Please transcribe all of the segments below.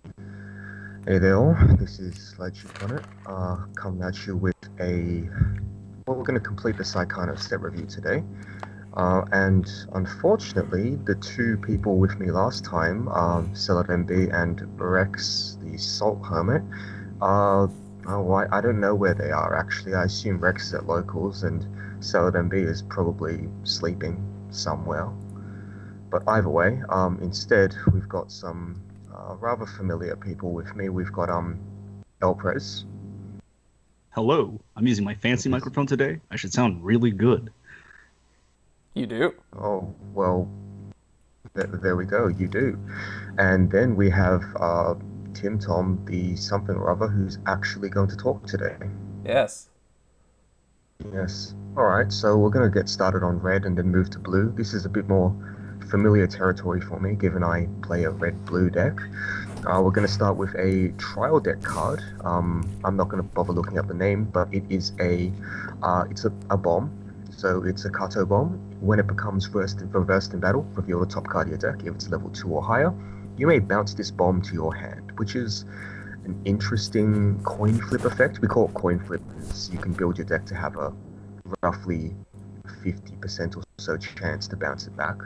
Hey there all, this is Legend on it, coming at you with well, we're going to complete the Saekano Set review today, and unfortunately, the two people with me last time, MB and Rex, the Salt Hermit, I don't know where they are actually. I assume Rex is at locals and MB is probably sleeping somewhere. But either way, instead, we've got some rather familiar people with me. We've got Elprez. Hello, I'm using my fancy Yes. microphone today. I should sound really good. You do? Oh, well, there we go. You do. And then we have Tim Tom, the something or other, who's actually going to talk today. Yes. Yes. All right. So we're going to get started on red and then move to blue. This is a bit more familiar territory for me, given I play a red-blue deck. We're going to start with a trial deck card. I'm not going to bother looking up the name, but it is a bomb. So it's a Kato bomb. When it becomes reversed in battle, reveal the top card of your deck. If it's level 2 or higher, you may bounce this bomb to your hand, which is an interesting coin flip effect. We call it coin flip because you can build your deck to have a roughly 50% or so chance to bounce it back.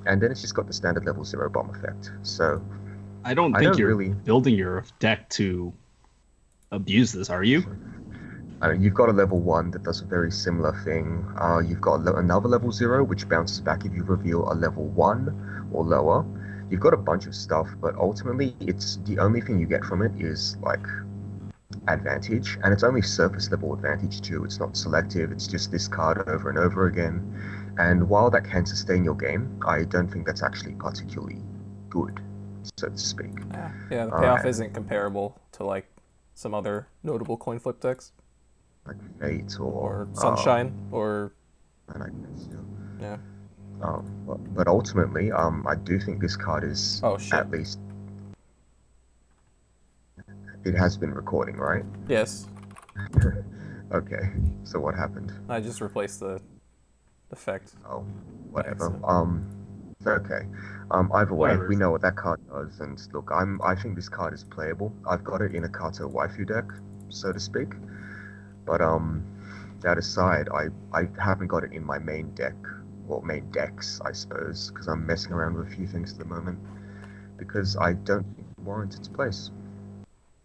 And then it's just got the standard level 0 bomb effect. So I don't I think don't you're really. building your deck to abuse this, are you? You've got a level 1 that does a very similar thing. You've got another level 0, which bounces back if you reveal a level 1 or lower. You've got a bunch of stuff, but ultimately, it's the only thing you get from it is like advantage, and it's only surface level advantage too. It's not selective, it's just this card over and over again. And while that can sustain your game, I don't think that's actually particularly good, so to speak. Yeah, the payoff Uh, isn't comparable to like some other notable coin flip decks like Fate or or Sunshine or and I guess, yeah. but ultimately, I do think this card is Oh shit. at least it has been recording, right? Yes. Okay, so what happened? I just replaced the effect Oh, by whatever. accident. Okay. Either way, Whatever. we know what that card does, and look, I think this card is playable. I've got it in a Kato waifu deck, so to speak. But that aside, I haven't got it in my main deck, or main decks, I suppose, because I'm messing around with a few things at the moment, because I don't think it warrants its place.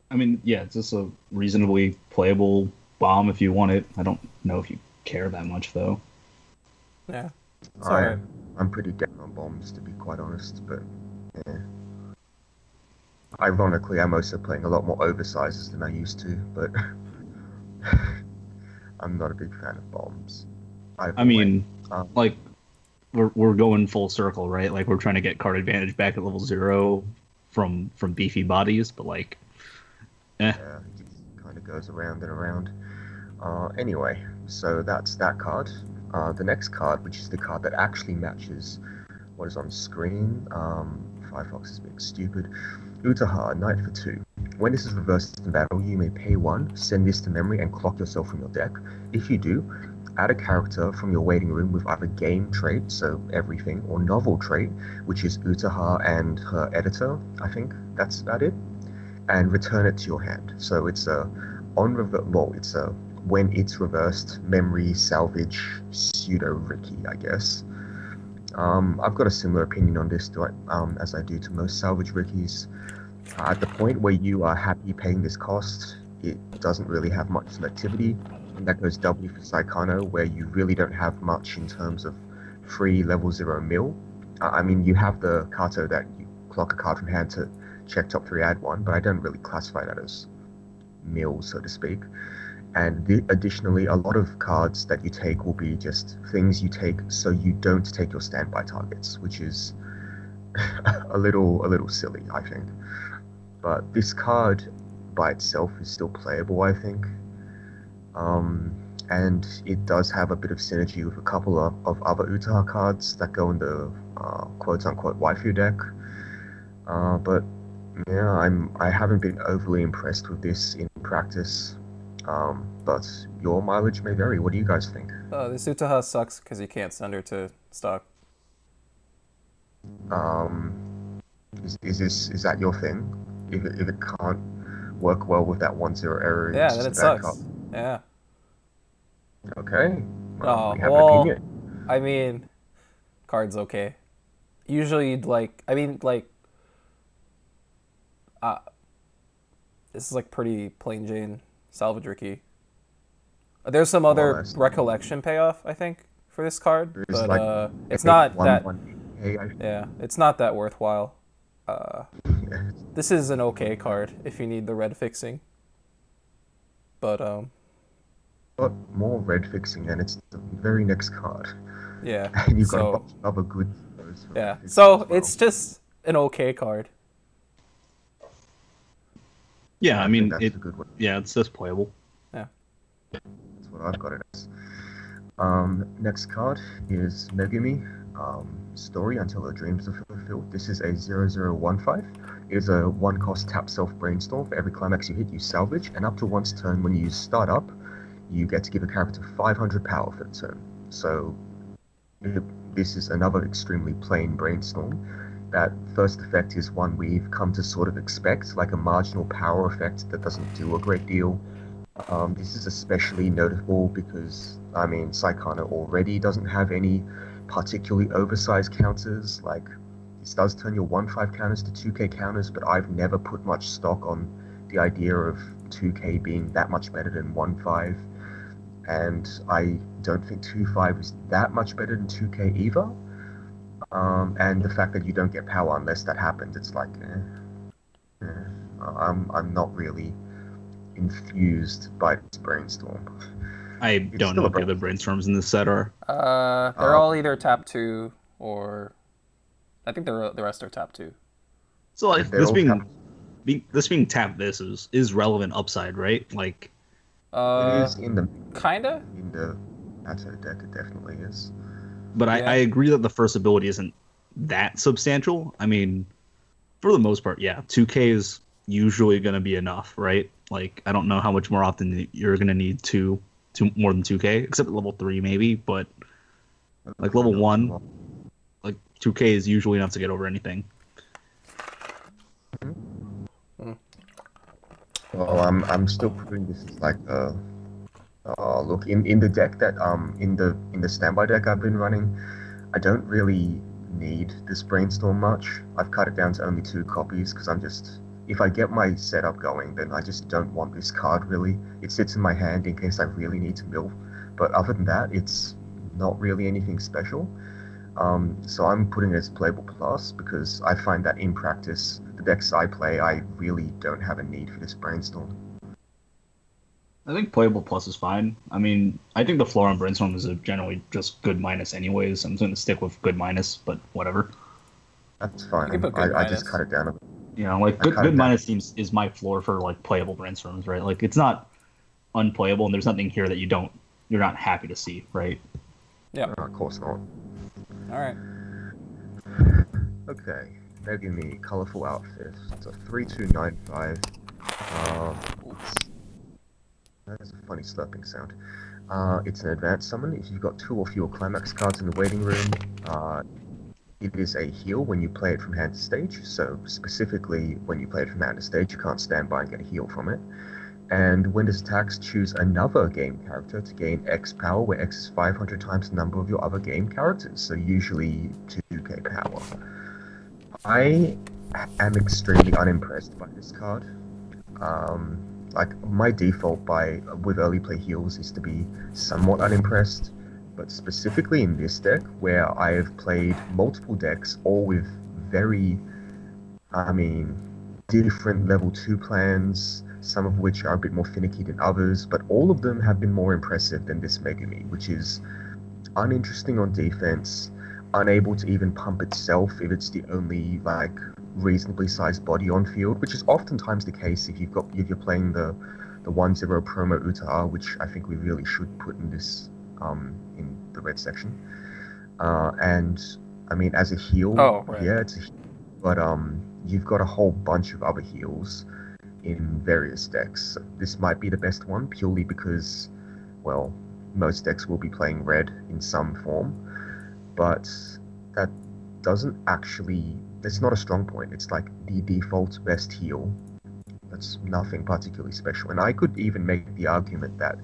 I mean, yeah, it's just a reasonably playable bomb if you want it. I don't know if you care that much though. Yeah. It's I alright. I'm pretty down on bombs, to be quite honest, but yeah. Ironically, I'm also playing a lot more oversizes than I used to, but I'm not a big fan of bombs. I Either way. mean, Um, like we're going full circle, right? Like we're trying to get card advantage back at level 0 from beefy bodies, but like eh. yeah, it just kind of goes around and around. Anyway, so that's that card. The next card, which is the card that actually matches what is on screen. Firefox is being stupid. Utaha, Knight for 2. When this is reversed in battle, you may pay 1, send this to memory, and clock yourself from your deck. If you do, add a character from your waiting room with either game trait, so everything, or novel trait, which is Utaha and her editor, I think that's about it, and return it to your hand. So it's a it's a when it's reversed memory salvage pseudo Ricky, I guess. I've got a similar opinion on this as I do to most salvage Rickies. At the point where you are happy paying this cost, it doesn't really have much selectivity. And that goes doubly for Saekano, where you really don't have much in terms of free level 0 mill. I mean, you have the Kato that you clock a card from hand to check top 3, add 1, but I don't really classify that as mill, so to speak. And additionally, a lot of cards that you take will be just things you take so you don't take your standby targets, which is a little silly, I think. But this card by itself is still playable, I think. Um, and it does have a bit of synergy with a couple of other Utaha cards that go in the quote-unquote waifu deck. But yeah, I haven't been overly impressed with this in practice. But your mileage may vary. What do you guys think? This Utaha sucks because you can't send her to stock. Um, is that your thing? if it can't work well with that 1/0 error, Yeah, it's then just a it bad card. sucks. Yeah. Okay. Oh, We have an well, opinion. I mean, card's okay. Usually, uh, this is like pretty plain Jane salvage Ricky. There's some More or other less. recollection payoff, I think, for this card, There's but like it's a not that. 1/1 I Yeah, it's not that worthwhile. Uh, yeah. this is an okay card if you need the red fixing, but Got more red fixing, and it's the very next card. yeah. And you've got a So bunch of other good throws for yeah, red fixing so as well. it's just an okay card. Yeah, I I think mean, that's it. a good one. Yeah, it's just playable. Yeah. That's what I've got it as. Next card is Megumi. Story Until the Dreams are Fulfilled. This is a 0015. It is a 1-cost tap self brainstorm. For every climax you hit, you salvage, and up to once turn when you use startup, you get to give a character 500 power for the turn. So this is another extremely plain brainstorm. That first effect is one we've come to sort of expect, like a marginal power effect that doesn't do a great deal. This is especially notable because, I mean, Saekano already doesn't have any particularly oversized counters. Like, this does turn your 1/5 counters to 2k counters, but I've never put much stock on the idea of 2k being that much better than 1/5. And I don't think 2/5 is that much better than 2k either. And the fact that you don't get power unless that happens, it's like, I'm not really infused by this brainstorm. I don't know what the other brainstorms in this set are. They're all either tap 2 or I think the rest are tap 2. So like They're this all being tap this is relevant upside, right? Like It is in the Kinda. Nato deck. It definitely is. but Yeah. I agree that the first ability isn't that substantial. I mean, for the most part, yeah, 2k is usually going to be enough, right? Like I don't know how much more often you're going to need two more than 2k, except at level 3 maybe, but like level 1, like 2k is usually enough to get over anything. Well, I'm still putting this as like look in the deck that in the standby deck I've been running, I don't really need this brainstorm much. I've cut it down to only 2 copies because if I get my setup going, then I just don't want this card really. It sits in my hand in case I really need to mill. But other than that, it's not really anything special. So I'm putting it as playable plus because I find that in practice, the decks I play, I really don't have a need for this brainstorm. I think playable plus is fine. I mean, I think the floor on brainstorm is generally just good minus anyways. I'm going to stick with good minus, but whatever. That's fine. You can put good I just minus. cut it down a bit. You know, like I cut it good down. minus seems is my floor for like playable brainstorms, right? Like it's not unplayable, and there's nothing here that you're not happy to see, right? Yeah. Of course not. All right. Okay, Megumi, colorful outfit. It's a 3295. That's a funny slurping sound. It's an advanced summon. If you've got 2 or fewer climax cards in the waiting room, it is a heal when you play it from hand to stage. So specifically, when you play it from hand to stage, you can't stand by and get a heal from it. And when it attacks, choose another game character to gain X power, where X is 500 times the number of your other game characters, so usually 2k power. I am extremely unimpressed by this card. Like, my default with early play heals is to be somewhat unimpressed, but specifically in this deck, where I have played multiple decks, all with very, different level 2 plans, some of which are a bit more finicky than others, but all of them have been more impressive than this Megumi, which is uninteresting on defense, unable to even pump itself if it's the only, like, reasonably sized body on field, which is oftentimes the case if you're playing the 1/0 promo Uta, which I think we really should put in this in the red section. And I mean, as a heal, Right. yeah, it's a heal, but you've got a whole bunch of other heals in various decks. This might be the best one purely because, well, most decks will be playing red in some form, but that doesn't actually. It's not a strong point. It's like the default best heal. That's nothing particularly special. And I could even make the argument that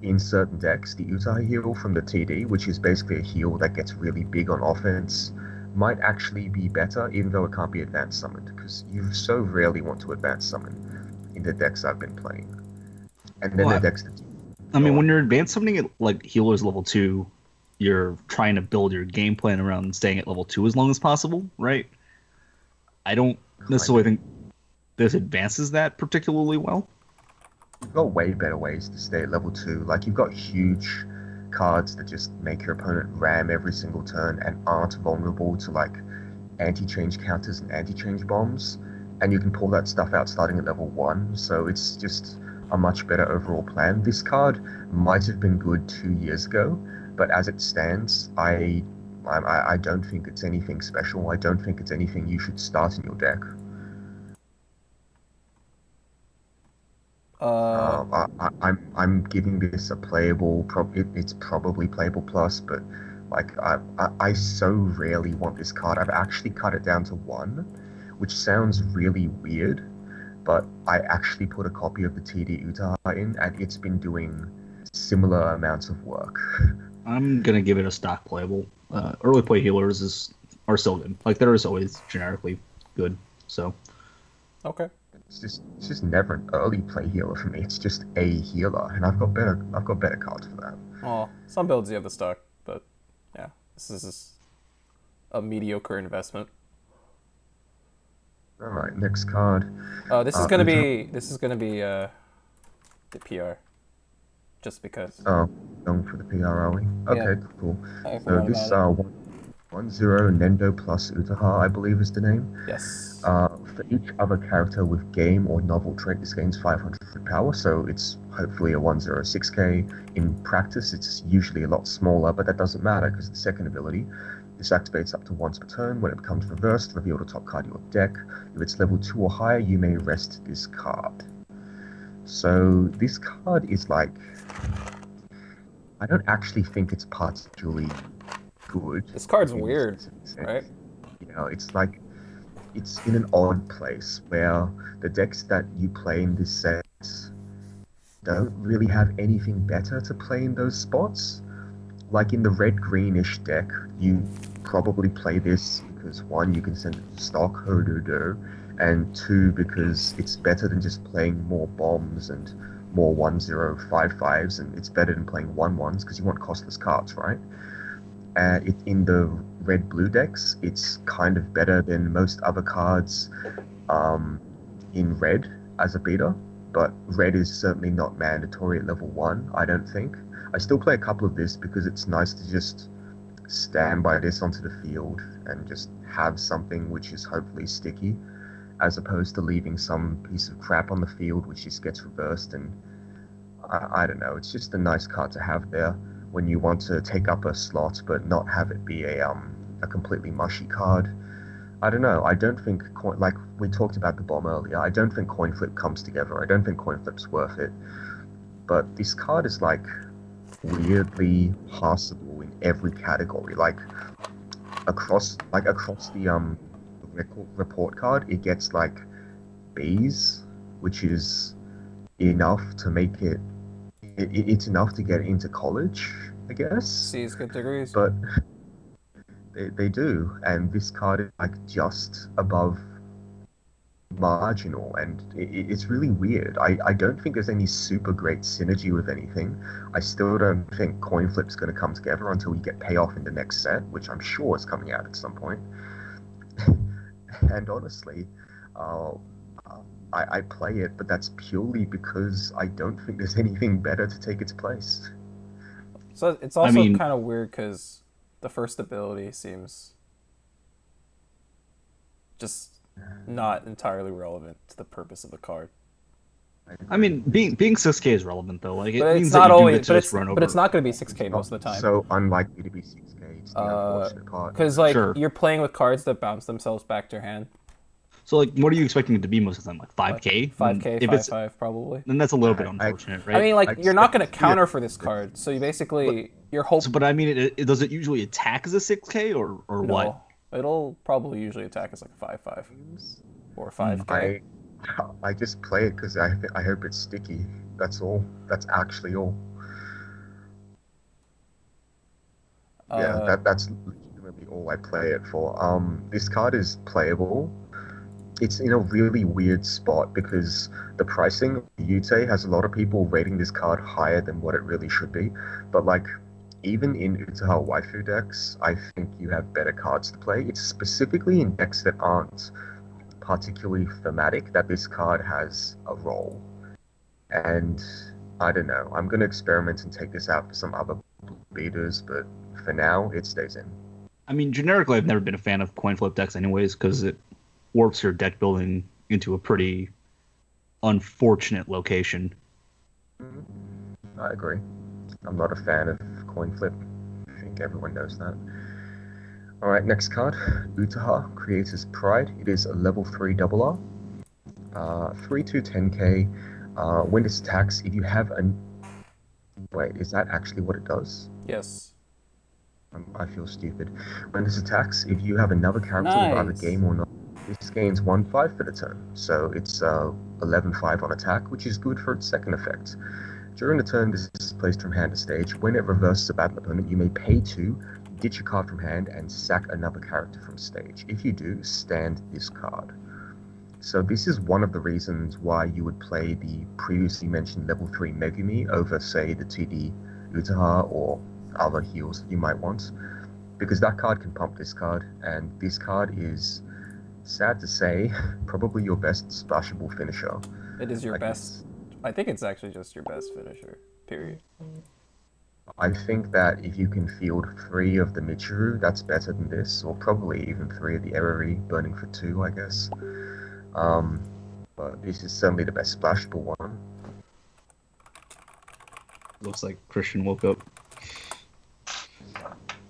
in certain decks, the Utah heal from the TD, which is basically a heal that gets really big on offense, might actually be better, even though it can't be advanced summoned, because you so rarely want to advance summon in the decks I've been playing. And then Well, the decks that I mean, when you're advanced summoning at like healers level 2, you're trying to build your game plan around staying at level 2 as long as possible, right? I don't necessarily think this advances that particularly well. you've got way better ways to stay at level 2. Like, you've got huge cards that just make your opponent ram every single turn and aren't vulnerable to, like, anti-change counters and anti-change bombs. And you can pull that stuff out starting at level 1, so it's just a much better overall plan. This card might have been good 2 years ago, but as it stands, I don't think it's anything special. I don't think it's anything you should start in your deck. I'm giving this a playable. It's probably playable plus, but like I so rarely want this card. I've actually cut it down to 1, which sounds really weird, but I actually put a copy of the TD Utah in, and it's been doing similar amounts of work. I'm gonna give it a stock playable. Early play healers are still good. Like there is always generically good. So Okay. It's just never an early play healer for me. It's just a healer, and I've got better cards for that. Well, some builds you have the stock, but yeah, this is a mediocre investment. All right, next card. This is gonna be the PR, just because. Oh, going for the PR, are we? Okay, Yeah. cool. I So forgot this about 1-0 Nendo plus Utaha, I believe is the name. Yes. For each other character with game or novel trait, this gains 500 power, so it's hopefully a 106k. In practice, it's usually a lot smaller, but that doesn't matter because the second ability, this activates up to once per turn. When it becomes reversed, reveal the top card of your deck. If it's level 2 or higher, you may rest this card. So this card is like, I don't actually think it's particularly good. This card's weird, right? You know, it's like, it's in an odd place where the decks that you play in this set don't really have anything better to play in those spots. Like in the red-greenish deck, you probably play this because 1, you can send it to stock, and 2, because it's better than just playing more bombs and more 1-0-5-5s, and it's better than playing 1-1s because you want costless cards, right? In the red-blue decks, it's kind of better than most other cards in red as a beta, but red is certainly not mandatory at level 1, I don't think. I still play a couple of this because it's nice to just stand by this onto the field and just have something which is hopefully sticky, as opposed to leaving some piece of crap on the field which just gets reversed, and I don't know, it's just a nice card to have there when you want to take up a slot but not have it be a completely mushy card. I don't know, I don't think, like we talked about the bomb earlier, I don't think coin flip comes together. I don't think coin flip's worth it. But this card is like weirdly passable in every category. Like across the report card, it gets like B's, which is enough to make it. It's enough to get into college, I guess. C's good degrees. But they do, and this card is like just above marginal, and it's really weird. I don't think there's any super great synergy with anything. I still don't think coin flip's going to come together until we get payoff in the next set, which I'm sure is coming out at some point. And honestly, I play it, but that's purely because I don't think there's anything better to take its place. So it's also kind of weird because the first ability seems just not entirely relevant to the purpose of the card. I mean, being 6k is relevant though. Like, but it means it's not that you always. do get to just run over. But it's not going to be 6k most of the time. So unlikely to be 6k. It's the unfortunate part. Because you're playing with cards that bounce themselves back to your hand. So like, what are you expecting it to be most of the time? Like 5k? 5k, 5-5 probably. Then that's a little bit unfortunate, right? I mean, like, you're not going to counter for this card, so you basically you're hoping. But I mean, does it usually attack as a 6k or no. what? It'll probably usually attack as like a 5/5 or 5k. I just play it because I hope it's sticky. That's all. That's actually all. Yeah, that's legitimately all I play it for. This card is playable. It's in a really weird spot because the pricing of Yute has a lot of people rating this card higher than what it really should be. But like, even in Utaha waifu decks, I think you have better cards to play. It's specifically in decks that aren't particularly thematic that this card has a role. And I don't know. I'm going to experiment and take this out for some other beaters, but for now, it stays in. I mean, generically, I've never been a fan of coin flip decks anyways, because it warps your deck building into a pretty unfortunate location. I agree. I'm not a fan of coin flip. I think everyone knows that. Alright, next card. Utaha, Creator's Pride. It is a level 3 RR. 3/2 10k. When this attacks, if you have an... Wait, is that actually what it does? Yes. I feel stupid. When this attacks, if you have another character with either game or not, this gains 1/5 for the turn. So it's 11/5 on attack, which is good for its second effect. During the turn, this is placed from hand to stage. When it reverses a battle opponent, you may pay 2, ditch a card from hand, and sack another character from stage. If you do, stand this card. So this is one of the reasons why you would play the previously mentioned level 3 Megumi over, say, the 2D Utaha or other heals that you might want. Because that card can pump this card, and this card is, sad to say, probably your best splashable finisher. It is your best. I think it's actually just your best finisher, period. I think that if you can field 3 of the Michiru, that's better than this, or probably even 3 of the Erori, burning for 2, I guess. But this is certainly the best splashable one. Looks like Christian woke up.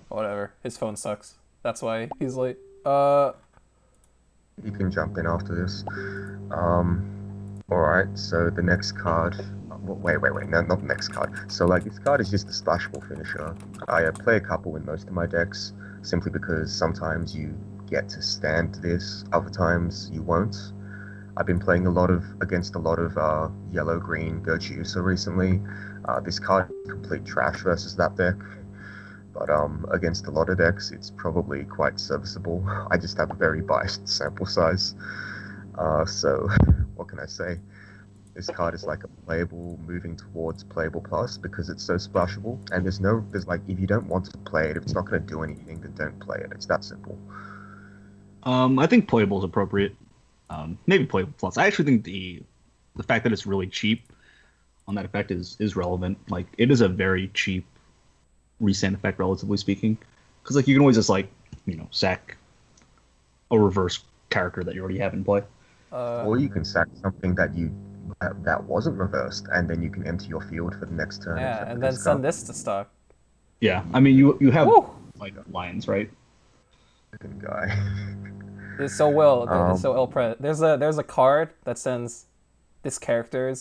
Whatever. His phone sucks. That's why he's late. You can jump in after this. Alright, so the next card... Wait, no, not the next card. So, like, this card is just a splashable finisher. I play a couple in most of my decks, simply because sometimes you get to stand this, other times you won't. I've been playing against a lot of yellow-green Virtuoso recently. This card is complete trash versus that deck. But against a lot of decks, it's probably quite serviceable. I just have a very biased sample size. So, what can I say? This card is like a playable, moving towards playable plus because it's so splashable. And there's like, if you don't want to play it, if it's not going to do anything, then don't play it. It's that simple. I think playable is appropriate. Maybe playable plus. I actually think the fact that it's really cheap on that effect is relevant. Like, it is a very cheap restand effect, relatively speaking. Because, like, you can always just, like, sack a reverse character that you already have in play. Or you can sack something that wasn't reversed, and then you can empty your field for the next turn. Yeah, and then send this to stock. Yeah, I mean, you have, like, lions, right? Fucking guy. It's so well. It's so ill-pre. There's a card that sends this character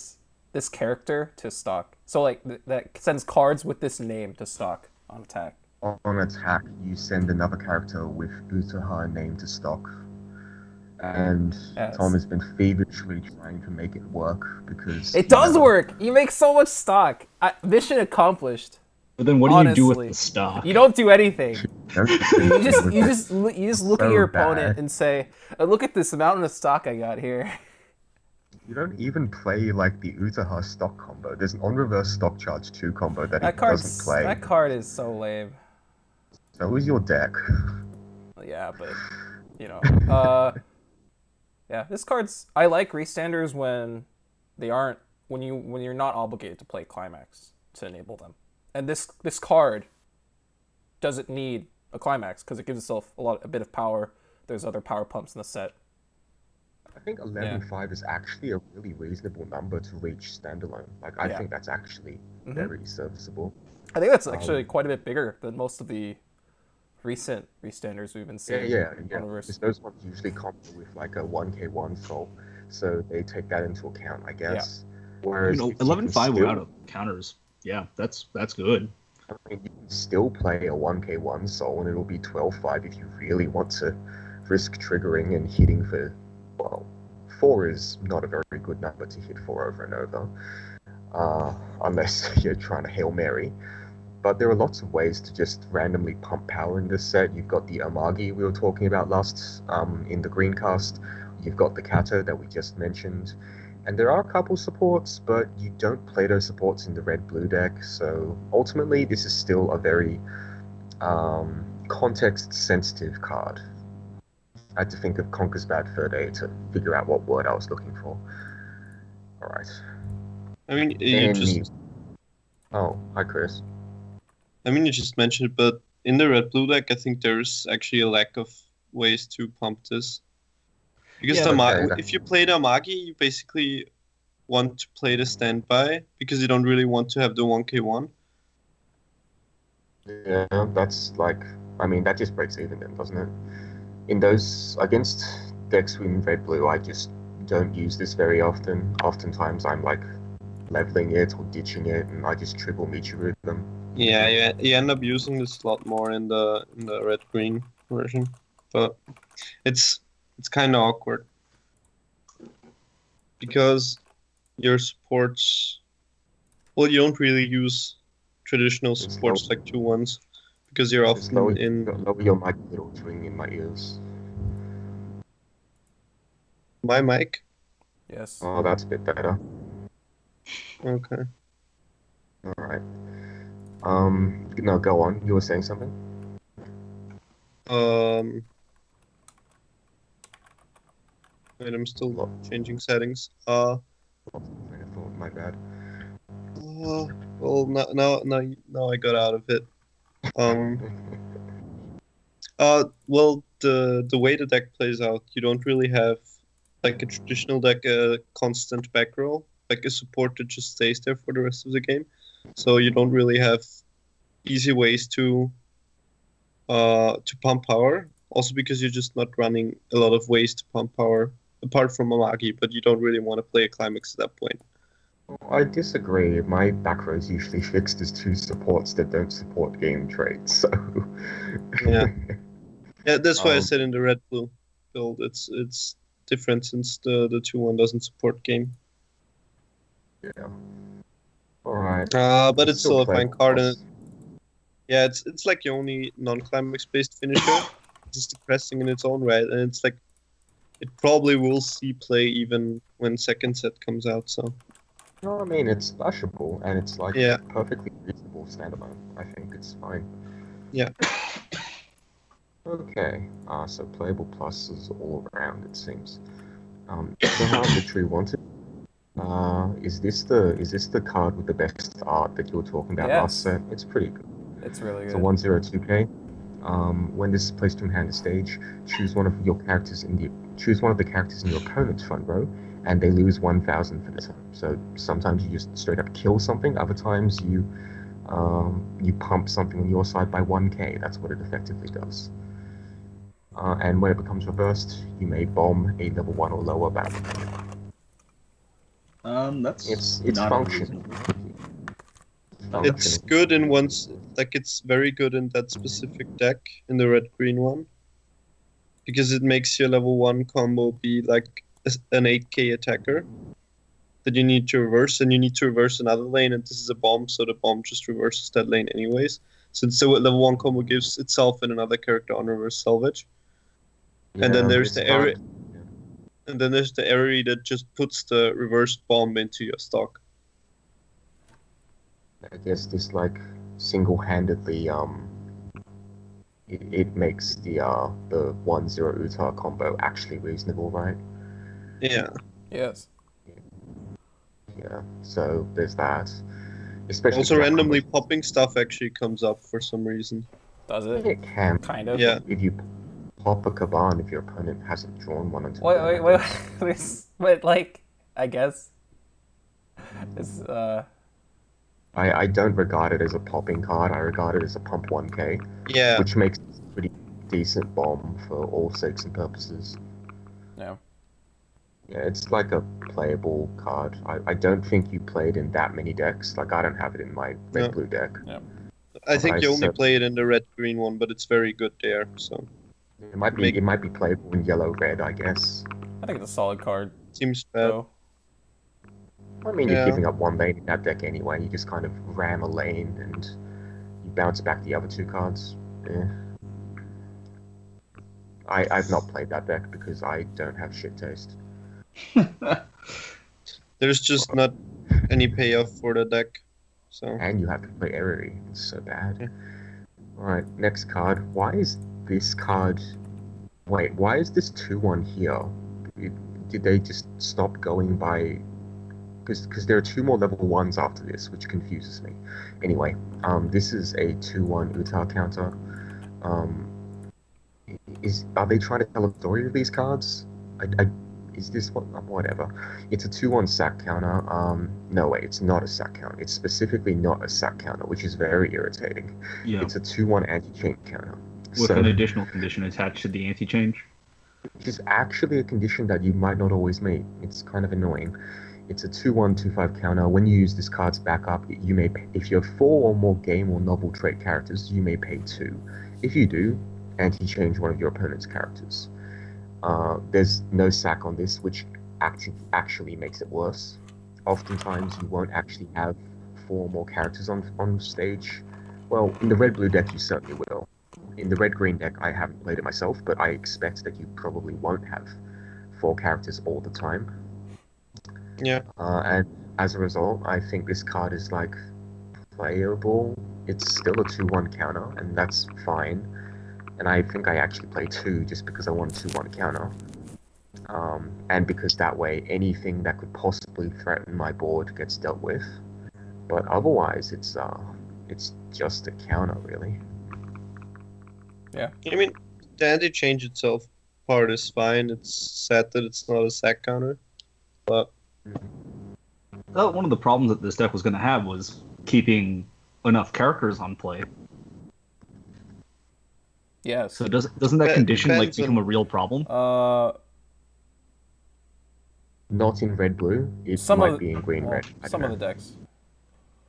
to stock. So, like, that sends cards with this name to stock on attack. On attack, you send another character with Utaha name to stock. And yes. Tom has been feverishly trying to make it work because... It does work! You make so much stock! Mission accomplished. But then what do you do with the stock? You don't do anything. you just look at your opponent and say, look at this amount of stock I got here. You don't even play like the Utaha stock combo. There's an on-reverse stock charge 2 combo that it doesn't play. That card is so lame. So is your deck. Yeah, but, yeah, this card's... I like restanders when you're not obligated to play Climax to enable them. And this card doesn't need a Climax because it gives itself a bit of power. There's other power pumps in the set. I think 11.5 is actually a really reasonable number to reach standalone. Like, I think that's actually very serviceable. I think that's actually quite a bit bigger than most of the recent restanders we've been seeing. Yeah. Because those ones usually combo with like a 1k1 soul, so they take that into account, I guess. Yeah. Whereas 11.5 without counters, yeah, that's good. I mean, you still play a 1k1 soul, and it'll be 12-5 if you really want to risk triggering and hitting for, well, 4 is not a very good number to hit for over and over, unless you're trying to Hail Mary. But there are lots of ways to just randomly pump power in this set. You've got the Amagi we were talking about last in the green cast. You've got the Kato that we just mentioned. And there are a couple supports, but you don't play those supports in the red-blue deck. So ultimately, this is still a very context-sensitive card. I had to think of Conker's Bad Fur Day to figure out what word I was looking for. All right. I mean, you just... Oh, hi, Chris. I mean, you just mentioned it, but in the red-blue deck, I think there's actually a lack of ways to pump this. Because if you play the Amagi, you basically want to play the standby because you don't really want to have the 1k1. Yeah, that's like, I mean, that just breaks even then, doesn't it? In those, against decks in red-blue, I just don't use this very often. Oftentimes I'm like leveling it or ditching it, and I just triple Michi with them. Yeah, you end up using this a lot more in the red-green version, but it's kind of awkward because your supports, well, you don't really use traditional supports like 2-1s because you're often lower your mic a little, it's ringing in my ears. My mic? Yes. Oh, that's a bit better. Okay. All right. No, go on. You were saying something? Wait, I'm still changing settings. My bad. Well, now I got out of it. Well, the way the deck plays out, you don't really have like a traditional deck, a constant back row, like a support that just stays there for the rest of the game. So you don't really have easy ways to pump power. Also because you're just not running a lot of ways to pump power apart from Amagi, but you don't really want to play a climax at that point. I disagree. My back row is usually fixed as 2 supports that don't support game traits, so... Yeah, that's why I said in the red-blue build, it's different since the 2-1 doesn't support game. Yeah. Alright. But it's still a fine card, and yeah, it's like the only non-climax based finisher. It's depressing in its own right, and it's like it probably will see play even when second set comes out. So. No, I mean it's splashable, and it's like perfectly reasonable standalone. I think it's fine. Yeah. Okay. So playable pluses all around, it seems. So how literally wanted. Is this the card with the best art that you were talking about last set? It's pretty good. It's really good. It's a 1/02k. When this is placed from hand to stage, choose one of the characters in your opponent's front row, and they lose 1,000 for the turn. So sometimes you just straight up kill something. Other times you pump something on your side by 1k. That's what it effectively does. And when it becomes reversed, you may bomb a level 1 or lower battle. That's it's not functional. It's good in it's very good in that specific deck, in the red-green one. Because it makes your level 1 combo be like an 8k attacker that you need to reverse, and you need to reverse another lane, and this is a bomb, so the bomb just reverses that lane anyways. Since the level 1 combo gives itself and another character on reverse salvage. Yeah, and then there's the area. And then there's the area that just puts the reversed bomb into your stock. I guess this like single-handedly it makes the 1-0 Utar combo actually reasonable, right? Yeah. Yes. Yeah. So there's that. Especially also randomly popping stuff actually comes up for some reason. Does it? It can. Kind of. Yeah. If you pop a Kaban if your opponent hasn't drawn one until wait, like, I guess it's I don't regard it as a popping card. I regard it as a pump 1k. Yeah. Which makes it a pretty decent bomb for all sakes and purposes. Yeah. Yeah, it's like a playable card. I don't think you played in that many decks. Like, I don't have it in my red-blue deck. Yeah. I think Alright, you only so play it in the red-green one, but it's very good there. So it might be playable in yellow red, I guess. I think it's a solid card, seems bad. though. I mean, you're Yeah. giving up one lane in that deck anyway. You just kind of ram a lane and you bounce back the other two cards. Yeah. I've not played that deck because I don't have shit taste. There's just not any payoff for the deck. So And you have to play Eriri. It's so bad. Yeah. Alright, next card. Why is this card... Wait, why is this 2-1 here? Did they just stop going by... Because there are 2 more level 1s after this, which confuses me. Anyway, this is a 2-1 Uta counter. Are they trying to tell a story with these cards? Is this what? Whatever. It's a 2-1 sack counter. No way, it's not a sack counter. It's specifically not a sack counter, which is very irritating. Yeah. It's a 2-1 anti-chain counter. With an additional condition attached to the anti-change. Which is actually a condition that you might not always meet. It's kind of annoying. It's a 2-1, 2-5 counter. When you use this card's backup, you may pay, if you have 4 or more game or novel trait characters, you may pay 2. If you do, anti-change one of your opponent's characters. There's no sack on this, which actually makes it worse. Oftentimes, you won't actually have 4 or more characters on stage. Well, in the red-blue deck, you certainly will. In the red-green deck, I haven't played it myself, but I expect that you probably won't have 4 characters all the time. yeah, And as a result, I think this card is like playable. It's still a 2-1 counter, and that's fine. And I think I actually play 2 just because I want a 2-1 counter. And because that way anything that could possibly threaten my board gets dealt with. But otherwise, it's just a counter, really. Yeah. I mean, the anti-change itself part is fine. It's sad that it's not a sack counter, but One of the problems that this deck was going to have was keeping enough characters on play. Yes. So doesn't that It condition like depends become on- a real problem? Not in red-blue. It Some might of be in green-red. some of the decks.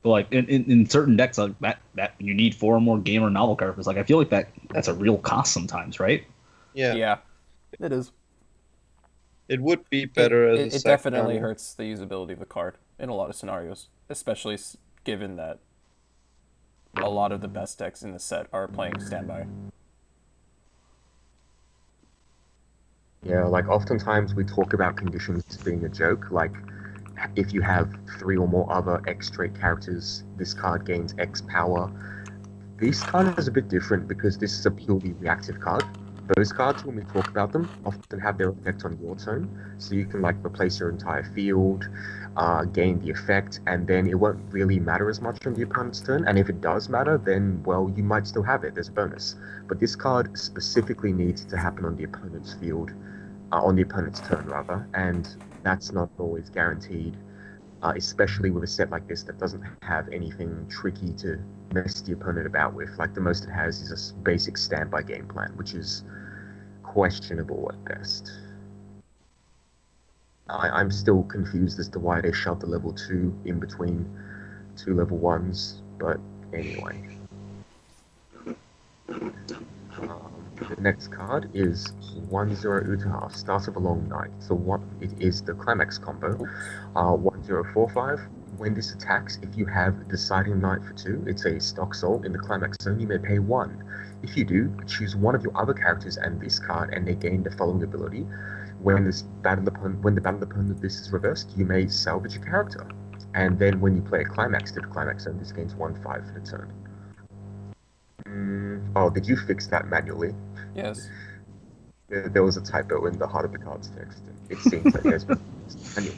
But like in certain decks like that you need 4 or more game or novel characters. Like I feel like that's a real cost sometimes, right? yeah, Yeah, it is. it would be better as a It sack definitely counter. hurts the usability of the card in a lot of scenarios, especially given that a lot of the best decks in the set are playing standby. Yeah, like oftentimes we talk about conditions being a joke, like if you have 3 or more other X trait characters, this card gains X power. This card is a bit different because this is a purely reactive card. Those cards, when we talk about them, often have their effect on your turn, so you can like replace your entire field, gain the effect, and then it won't really matter as much on the opponent's turn, and if it does matter, then, well, you might still have it, there's a bonus. But this card specifically needs to happen on the opponent's field, on the opponent's turn rather, and that's not always guaranteed, especially with a set like this that doesn't have anything tricky to mess the opponent about with. Like the most it has is a basic standby game plan, which is questionable at best. I'm still confused as to why they shoved the level 2 in between 2 level 1s, but anyway. The next card is 1-0 Utaha, Start of a Long Night. So it is the Climax combo. 1045. When this attacks, if you have Deciding Knight for 2, it's a stock soul. In the Climax zone, you may pay 1. If you do, choose one of your other characters and this card, and they gain the following ability. When the battle opponent of this is reversed, you may salvage a character. And then when you play a Climax to the Climax zone, this gains 1/5 for the turn. Oh, did you fix that manually? Yes. There was a typo in the Heart of the Cards text. It seems like there's been manually.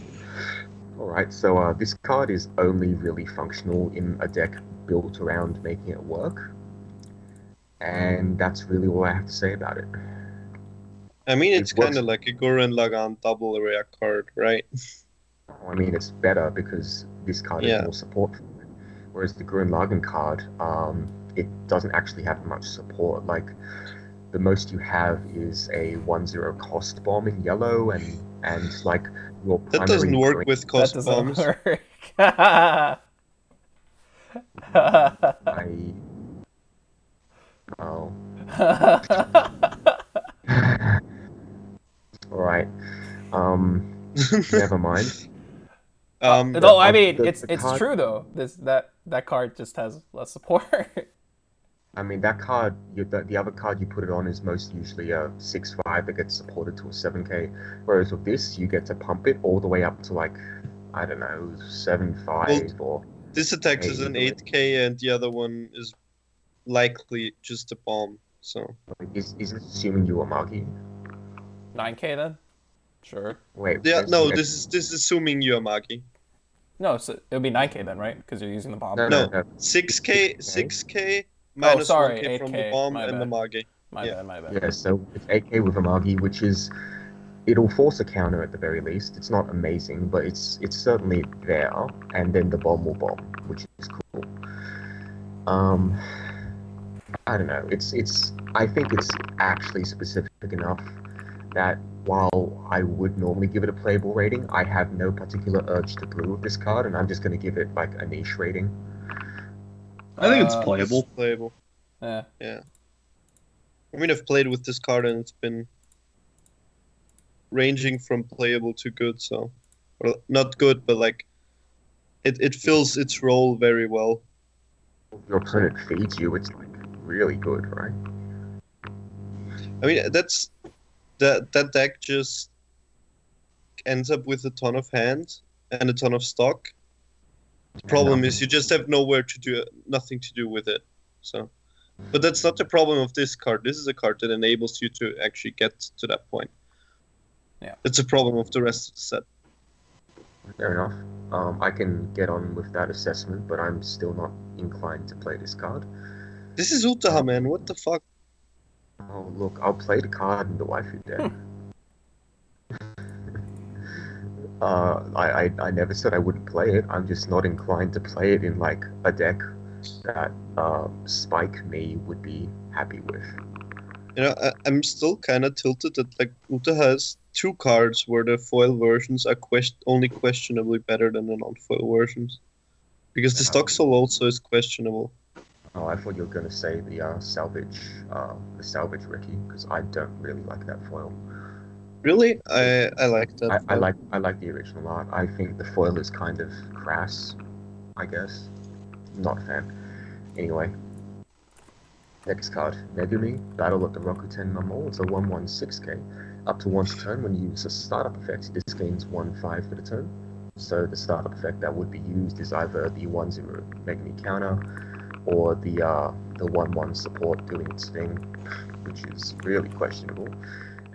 Alright, so this card is only really functional in a deck built around making it work. And that's really all I have to say about it. I mean, it's It works. kind of like a Gurren Lagann double area card, right? I mean, it's better because this card Yeah. has more support for it. Whereas the Gurren Lagann card, it doesn't actually have much support. Like, the most you have is a 1-0 cost bomb in yellow, and like your That doesn't primary work green- with That cost doesn't bombs. work. I Oh. All right. Never mind. No, I mean The it's card. true though. That card just has less support. I mean, that card, the other card you put it on is most usually a 6/5 that gets supported to a 7K. Whereas with this, you get to pump it all the way up to like, I don't know, 7/5 or This attack is 8 an either way. 8k, and the other one is likely just a bomb. So Is it assuming you are Magi? 9K then, sure. Wait, yeah, where's no, the this is assuming you are Magi. No, so it'll be 9K then, right? Because you're using the bomb. No, No, no. 6k, 6k Oh, minus sorry, 1k from the 8K. bomb My and the bad. Magi. My Yeah. bad. My bad. Yeah, so it's 8K with a Magi, which is it'll force a counter at the very least. It's not amazing, but it's certainly there. And then the bomb will bomb, which is cool. I don't know. I think it's actually specific enough that while I would normally give it a playable rating, I have no particular urge to brew with this card, and I'm just going to give it like a niche rating. I think it's Uh, playable. It's playable. Yeah. Yeah. I mean, I've played with this card and it's been ranging from playable to good, so. Or not good, but like. It fills its role very well. If your opponent feeds you, it's like really good, right? I mean, that deck just ends up with a ton of hand and a ton of stock. The problem is you just have nothing to do with it. So, but that's not the problem of this card. This is a card that enables you to actually get to that point. Yeah. It's a problem of the rest of the set. Fair enough. I can get on with that assessment, but I'm still not inclined to play this card. This is Utaha, man. What the fuck? Oh, look, I'll play the card in the waifu deck. I never said I wouldn't play it. I'm just not inclined to play it in like a deck that Spike me would be happy with. You know, I'm still kind of tilted that like Utaha has two cards where the foil versions are only questionably better than the non-foil versions, because the stock soul also is questionable. Oh, I thought you were gonna say the salvage Ricky, because I don't really like that foil. Really, I like that. I like the original art. I think the foil is kind of crass, I guess. Not a fan. Anyway. Next card, Megumi, Battle at the Rakuten Mall. It's a 1/1/6K. Up to once a turn, when you use a startup effect, this gains 1/5 for the turn. So the startup effect that would be used is either the 1/0 Megumi counter, or the 1/1 support doing its thing, which is really questionable.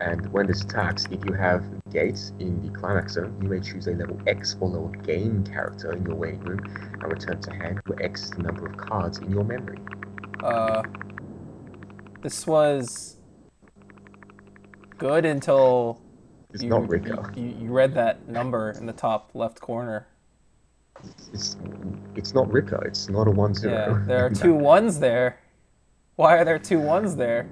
And when this attacks, if you have gates in the climax zone, you may choose a level X or lower game character in your waiting room and return to hand, where X is the number of cards in your memory. This was good until It's not Rika. you read that number in the top left corner. It's not Rika. It's not a 1/0. Yeah, there are two ones there. Why are there two ones there?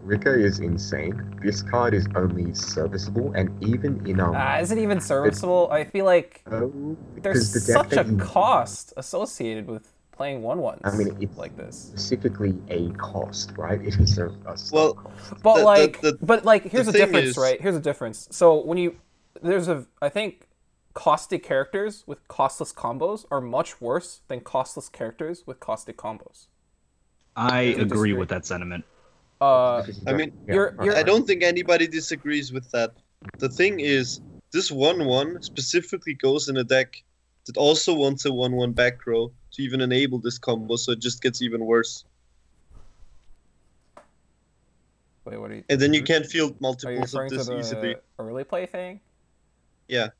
Rika is insane. This card is only serviceable, and even in Is it even serviceable? I feel like because there's the deck such a that you, cost associated with playing 1/1s. I mean, it's like this. specifically a cost, right? It is a Well, cost. But here's a thing difference, is- right? Here's a difference. So when I think costed characters with costless combos are much worse than costless characters with costed combos. I agree disagree. with that sentiment. I mean, you're- I don't think anybody disagrees with that. The thing is, this 1/1 specifically goes in a deck that also wants a 1/1 back row to even enable this combo, so it just gets even worse. Wait, what are you? And then you can't field Are you multiples of referring to this the easily. early play thing? Yeah,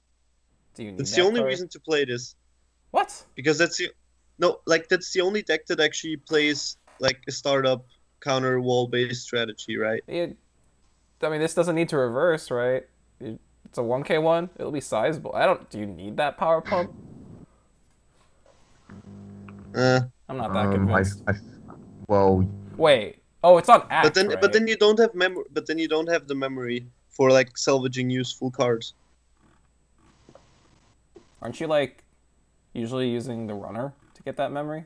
Do you need that's that the only card? reason to play this, What? because that's the only deck that actually plays like a startup counter wall-based strategy, right? I mean, this doesn't need to reverse, right? It's a 1K one. It'll be sizable. Do you need that power pump? I'm not that convinced. Well, Wait. Oh, it's on Act, but then you don't have memory. But then you don't have the memory for like salvaging useful cards. Aren't you like usually using the runner to get that memory?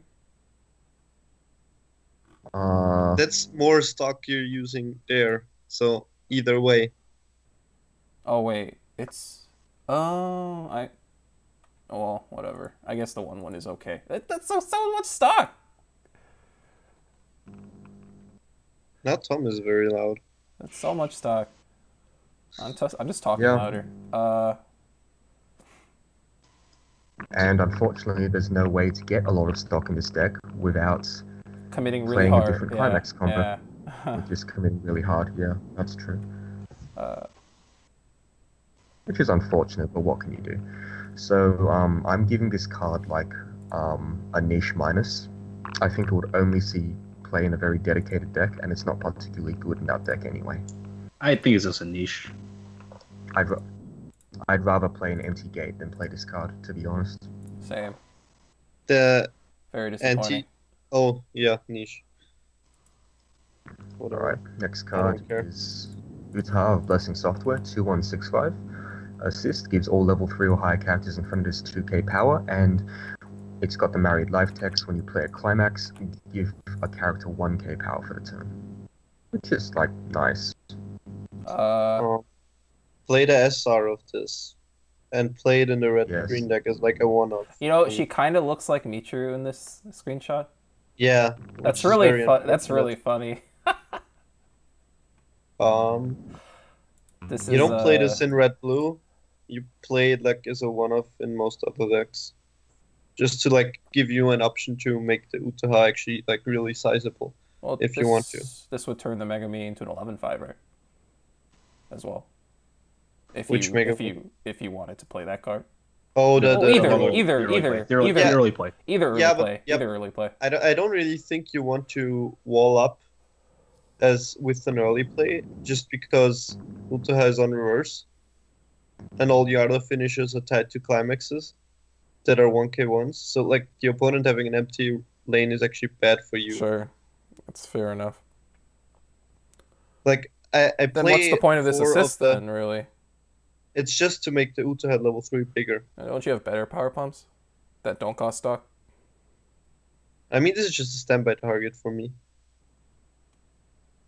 that's more stock you're using there. So either way. Oh wait, it's oh well, whatever. I guess the 1/1 is okay. That's so much stock. Now Tom is very loud. That's so much stock. I'm just talking Yeah. louder. And unfortunately, there's no way to get a lot of stock in this deck without Committing really playing a hard. different climax combo. Yeah. which is committing really hard. Yeah, that's true. Uh, Which is unfortunate, but what can you do? So I'm giving this card like a niche minus. I think it would only see play in a very dedicated deck, and it's not particularly good in that deck anyway. I think it's just a niche. I'd rather play an empty gate than play this card, to be honest. Same. The Very disappointing. oh yeah, niche. Alright, next card care. is Utah of Blessing Software, 2165. Assist gives all level 3 or higher characters in front of this 2k power, and it's got the married life text. When you play a climax, give a character 1k power for the turn. Which is like nice. Play the SR of this, and play it in the red Yes. green deck as like a one-off. You know, she kind of looks like Michiru in this screenshot. Yeah, That's which is really very That's unfortunate. really funny. This You is, don't play this in red blue. You play it like as a one-off in most other decks, just to like give you an option to make the Utaha actually like really sizable. well, if you want to. This would turn the Megami into an 11/5, right? As well. If Which you Megami? if you wanted to play that card. Oh, Well, The either early play. either early Yeah, but- play, yeah, either early play. I don't really think you want to wall up as with an early play, just because Utaha is on reverse, and all the other finishes are tied to climaxes that are 1k1s. So like the opponent having an empty lane is actually bad for you. Sure, that's fair enough. Like I Then play what's the point of this 4 assist the- then, really? It's just to make the Utaha level 3 bigger. Don't you have better power pumps that don't cost stock? I mean, this is just a standby target for me.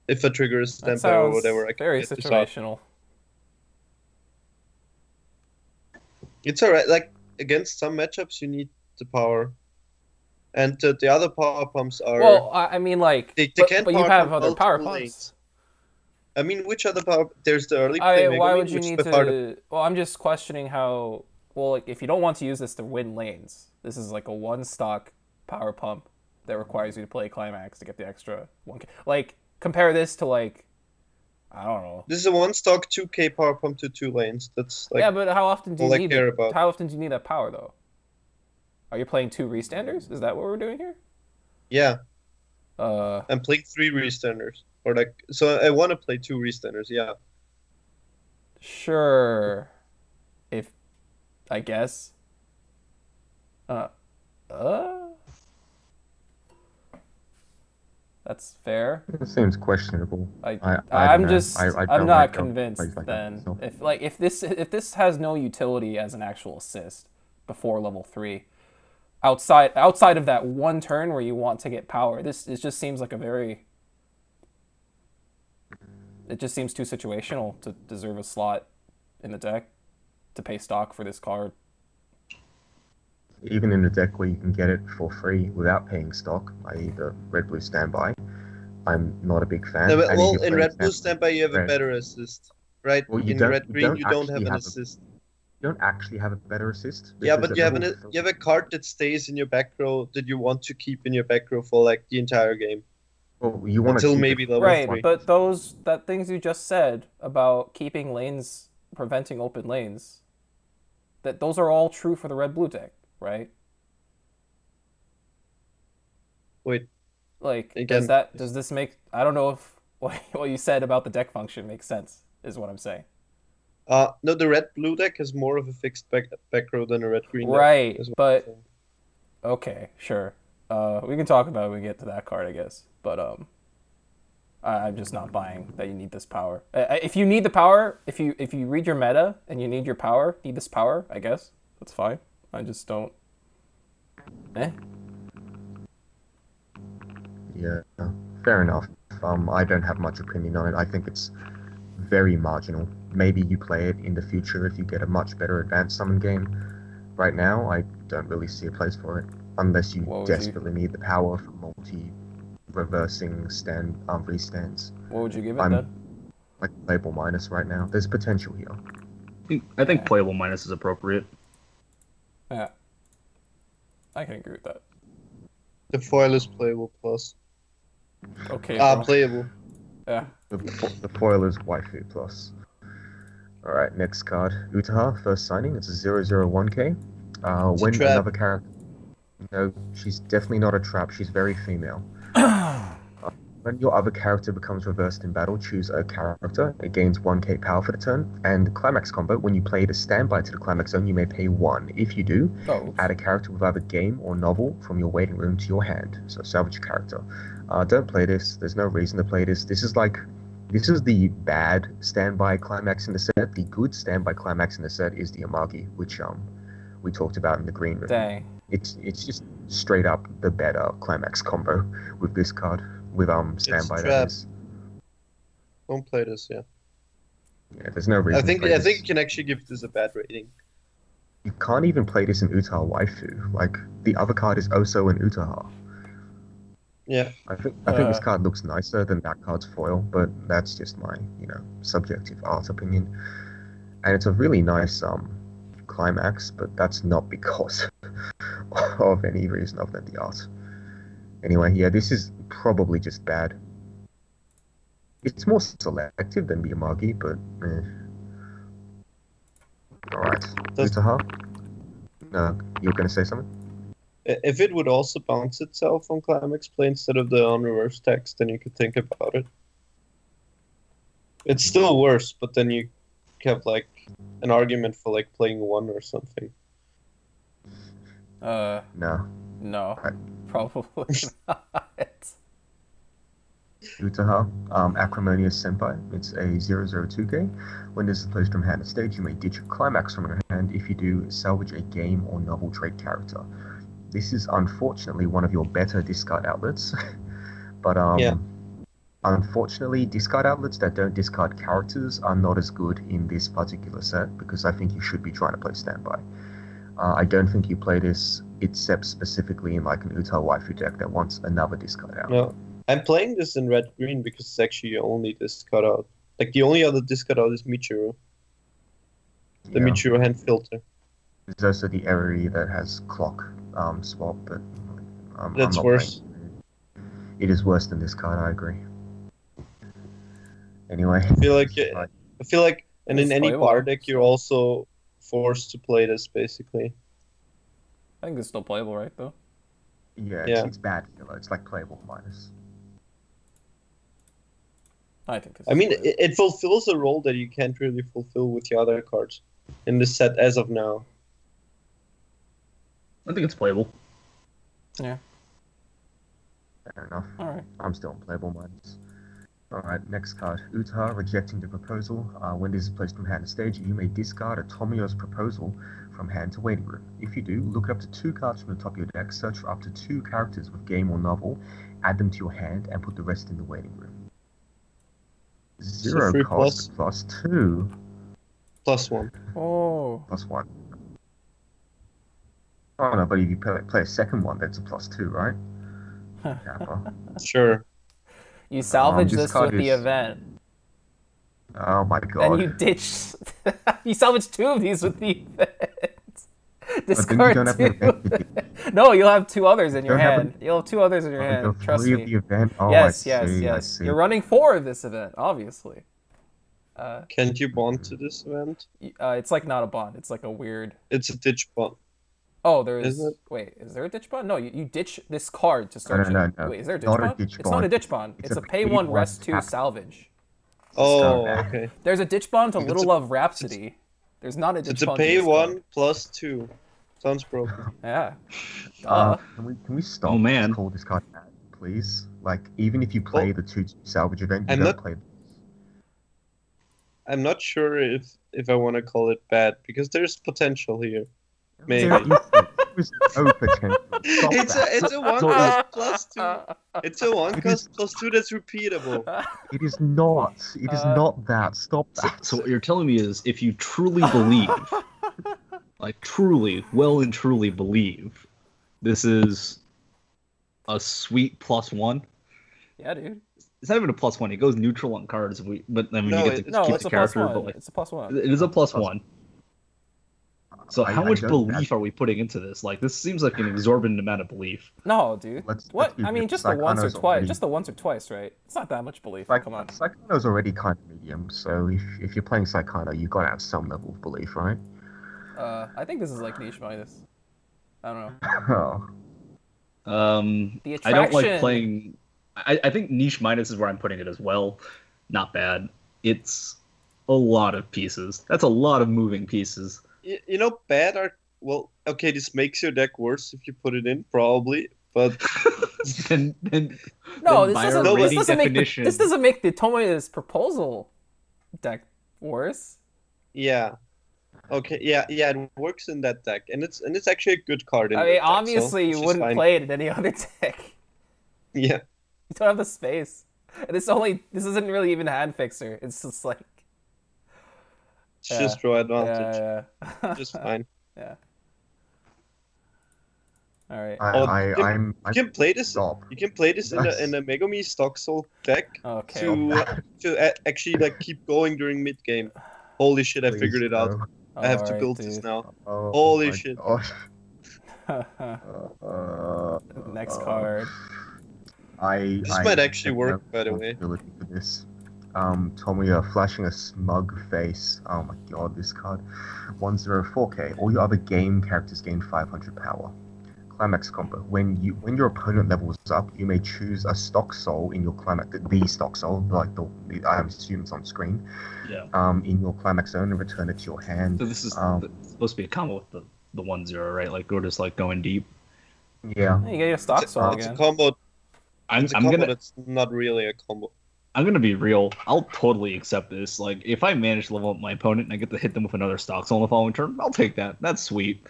If a trigger is That standby or sounds whatever, I can very get this out. situational. It's alright. Like against some matchups, you need the power, and the other power pumps are. Well, I mean, like, They but can't you power have pump other power multiple pumps. lanes. I mean, which other power? There's the early play Why Megami, would you which need is by far the- to? Well, I'm just questioning how. Well, like, if you don't want to use this to win lanes, this is like a one stock power pump that requires you to play climax to get the extra 1k. Like, compare this to like, I don't know. This is a one stock 2k power pump to 2 lanes. That's like Yeah, but how often do you all I need care it? about. How often do you need that power though? Are you playing 2 restanders? Is that what we're doing here? yeah. Uh, I'm playing 3 restanders, or like so. I want to play 2 restanders. Yeah. sure. If I guess. That's fair. It seems questionable. I'm don't know. just I I'm don't not like convinced plays like that then. myself. If this has no utility as an actual assist before level 3, outside of that one turn where you want to get power, it just seems like a very it just seems too situational to deserve a slot in the deck to pay stock for this card. Even in a deck where you can get it for free without paying stock, i.e. the red blue standby, I'm not a big fan. No, but, And if well, you're in playing red blue standby, you have a red- better assist, right? Well, you in don't- red you green, don't you don't have actually an have a- assist. You don't actually have a better assist. Yeah, because but you have at an level- you have a card that stays in your back row that you want to keep in your back row for like the entire game. Well, you want until to maybe level Right, 3. but that things you just said about keeping lanes, preventing open lanes, that those are all true for the red blue deck, right? Wait, Like, Again- does this make? I don't know if what you said about the deck function makes sense. Is what I'm saying. no, the red blue deck has more of a fixed back row than a red green deck. Right, is what I'm but saying. okay, sure. We can talk about it when we get to that card, I guess. But I'm just not buying that you need this power. If you need the power, if you read your meta and you need your power, need this power, I guess that's fine. I just don't. Yeah. Fair enough. I don't have much opinion on it. I think it's very marginal. Maybe you play it in the future if you get a much better advanced summon game. Right now, I don't really see a place for it, unless you What would you- desperately need the power for multi-reversing restands. What would you give it I'm- then? Like label minus right now. There's potential here. I think playable minus is appropriate. Yeah. I can agree with that. The foil is playable plus. Okay. bro. Playable. Yeah. The foil is waifu plus. Alright, next card. Utaha, first signing. It's a 001k. It's a When trap. another character... No, she's definitely not a trap. She's very female. When your other character becomes reversed in battle, choose a character. It gains 1k power for the turn. And climax combo, when you play the standby to the climax zone, you may pay 1. If you do, Oh. add a character with either game or novel from your waiting room to your hand. So salvage a character. Don't play this. There's no reason to play this. This is the bad standby climax in the set. The good standby climax in the set is the Amagi, which we talked about in the green review. Dang. It's just straight up the better climax combo with this card. With standby that trap. is. Don't play this, yeah. Yeah, there's no reason. I think to play I think you this. can actually give this a bad rating. You can't even play this in Utaha Waifu. Like the other card is Oso and Utaha. Yeah. I think this card looks nicer than that card's foil, but that's just my subjective art opinion. And it's a really nice climax, but that's not because of any reason other than the art. Anyway, yeah, this is probably just bad. It's more selective than the Amagi, but alright. Does- Utaha? No, you were gonna say something? If it would also bounce itself on climax play instead of the on reverse text, then you could think about it. It's still worse, but then you have like an argument for like playing 1 or something. No. No. Right. Probably not. Utaha, Acrimonious Senpai. It's a 002k. When this is placed from hand to stage, you may ditch a climax from your hand. If you do, salvage a game or novel trait character. This is unfortunately one of your better discard outlets. But Yeah. unfortunately, discard outlets that don't discard characters are not as good in this particular set, because I think you should be trying to play standby. I don't think you play this except specifically in like an Utaha Waifu deck that wants another discard out. No. I'm playing this in red green because it's actually only discard out. Like the only other discard out is Michiru. The Yeah. Michiru hand filter. There's also the Eri that has clock swap, but I'm That's not worse. playing it. It is worse than this card, I agree. Anyway. I feel like and in It's any playable. bar deck you're also forced to play this basically. I think it's still playable, right? Though. Yeah, Yeah. it's bad filler. It's like playable minus. I think. It's I mean, playable. it fulfills a role that you can't really fulfill with the other cards in this set as of now. I think it's playable. Yeah. Fair enough. All right. I'm still on playable minus. Alright, next card. Utaha, rejecting the proposal. When this is placed from hand to stage, you may discard a Tomio's proposal from hand to waiting room. If you do, look up to 2 cards from the top of your deck, search for up to 2 characters with game or novel, add them to your hand, and put the rest in the waiting room. 0 free cost plus 2. +1. Oh. Plus 1. Oh no, but if you play a second one, that's a plus 2, right? Kappa. Sure. You salvage this this card with the is- event. Oh my god. Then you ditch. You salvage 2 of these with the event. But then you Discard don't have 2. an event to do. No, you'll have 2 others in your Don't have hand. You'll have 2 others in your Oh, you go hand. Trust 3 of me. the event? Oh, Yes, I yes, see, I yes. see. You're running 4 of this event, obviously. Can't you bond to this event? It's like not a bond. It's like a weird. It's a ditch bond. Oh, there is. Isn't it? Wait, is there a ditch bond? No, you ditch this card to search no, it. no. Wait, is there a ditch Not a bond? ditch It's not a bond. ditch bond. It's It's a a pay pay 1, one rest 2 tap. salvage. Oh, bad. okay. There's a ditch bond to It's Little a- Love Rhapsody. There's not a ditch It's a bond. to pay this 1 card. +2. Sounds broken. Yeah. Can we stop Oh, man. call this card bad, please? Like, even if you play the 2 salvage event, you I'm don't not- play. I'm not sure if I want to call it bad because there's potential here. Maybe. Yeah, is no potential. Stop that. It's a one So cost plus two. It's a one cost plus two that's repeatable. It is not. It is not that. Stop that. So what you're telling me is, if you truly believe, like truly, well and truly believe, this is a sweet +1. Yeah, dude. It's not even a +1. It goes neutral on cards. But then when No, you get to No, keep it's the a character, +1. but like, It's a +1. it is a +1. So how much don't- belief are we putting into this? Like, this seems like an exorbitant amount of belief. No, dude. Let's What? be I mean, real. just the once or Saekano's twice. already- Just the once or twice, right? It's not that much belief. Like, Come on. Saekano's already kind of medium, so if you're playing Saekano, you gotta have some level of belief, right? I think this is like niche minus. I don't know. Oh. The I don't like attraction. playing. I think niche minus is where I'm putting it as well. Not bad. It's a lot of pieces. That's a lot of moving pieces. You know, bad are well. Okay, this makes your deck worse if you put it in, probably. But then, No, then this by our doesn't. rating This doesn't make definition- this doesn't make the Tomoya's proposal deck worse. yeah, okay, yeah, it works in that deck, and it's actually a good card. In I that mean, deck, so obviously you she's wouldn't fine. play it in any other deck. Yeah, You don't have the space. And this isn't really even a hand fixer. It's just like it's just draw advantage. yeah. Just fine. Yeah. All right. I'm You can play this. stop. You can play this in Yes. a Megumi Stock Soul deck Okay. to actually like keep going during mid game. Holy shit! I figured it out. I have to Alright, build this dude. now. Oh, Holy my shit. gosh. Next card. This might actually work, by the way. For this. Tomoya flashing a smug face. Oh my god, this card. 104k. All your other game characters gain 500 power. Climax combo. When your opponent levels up, you may choose a stock soul in your climax. The stock soul, like the I assume it's on screen. Yeah. In your climax zone and return it to your hand. So this is supposed to be a combo with the 1-0, right? Like, we're just like going deep. Yeah. You get your stock soul It's a again. combo. I'm combo gonna that's not really a combo. I'm gonna be real. I'll totally accept this. Like, if I manage to level up my opponent and I get to hit them with another stock soul on the following turn, I'll take that. That's sweet.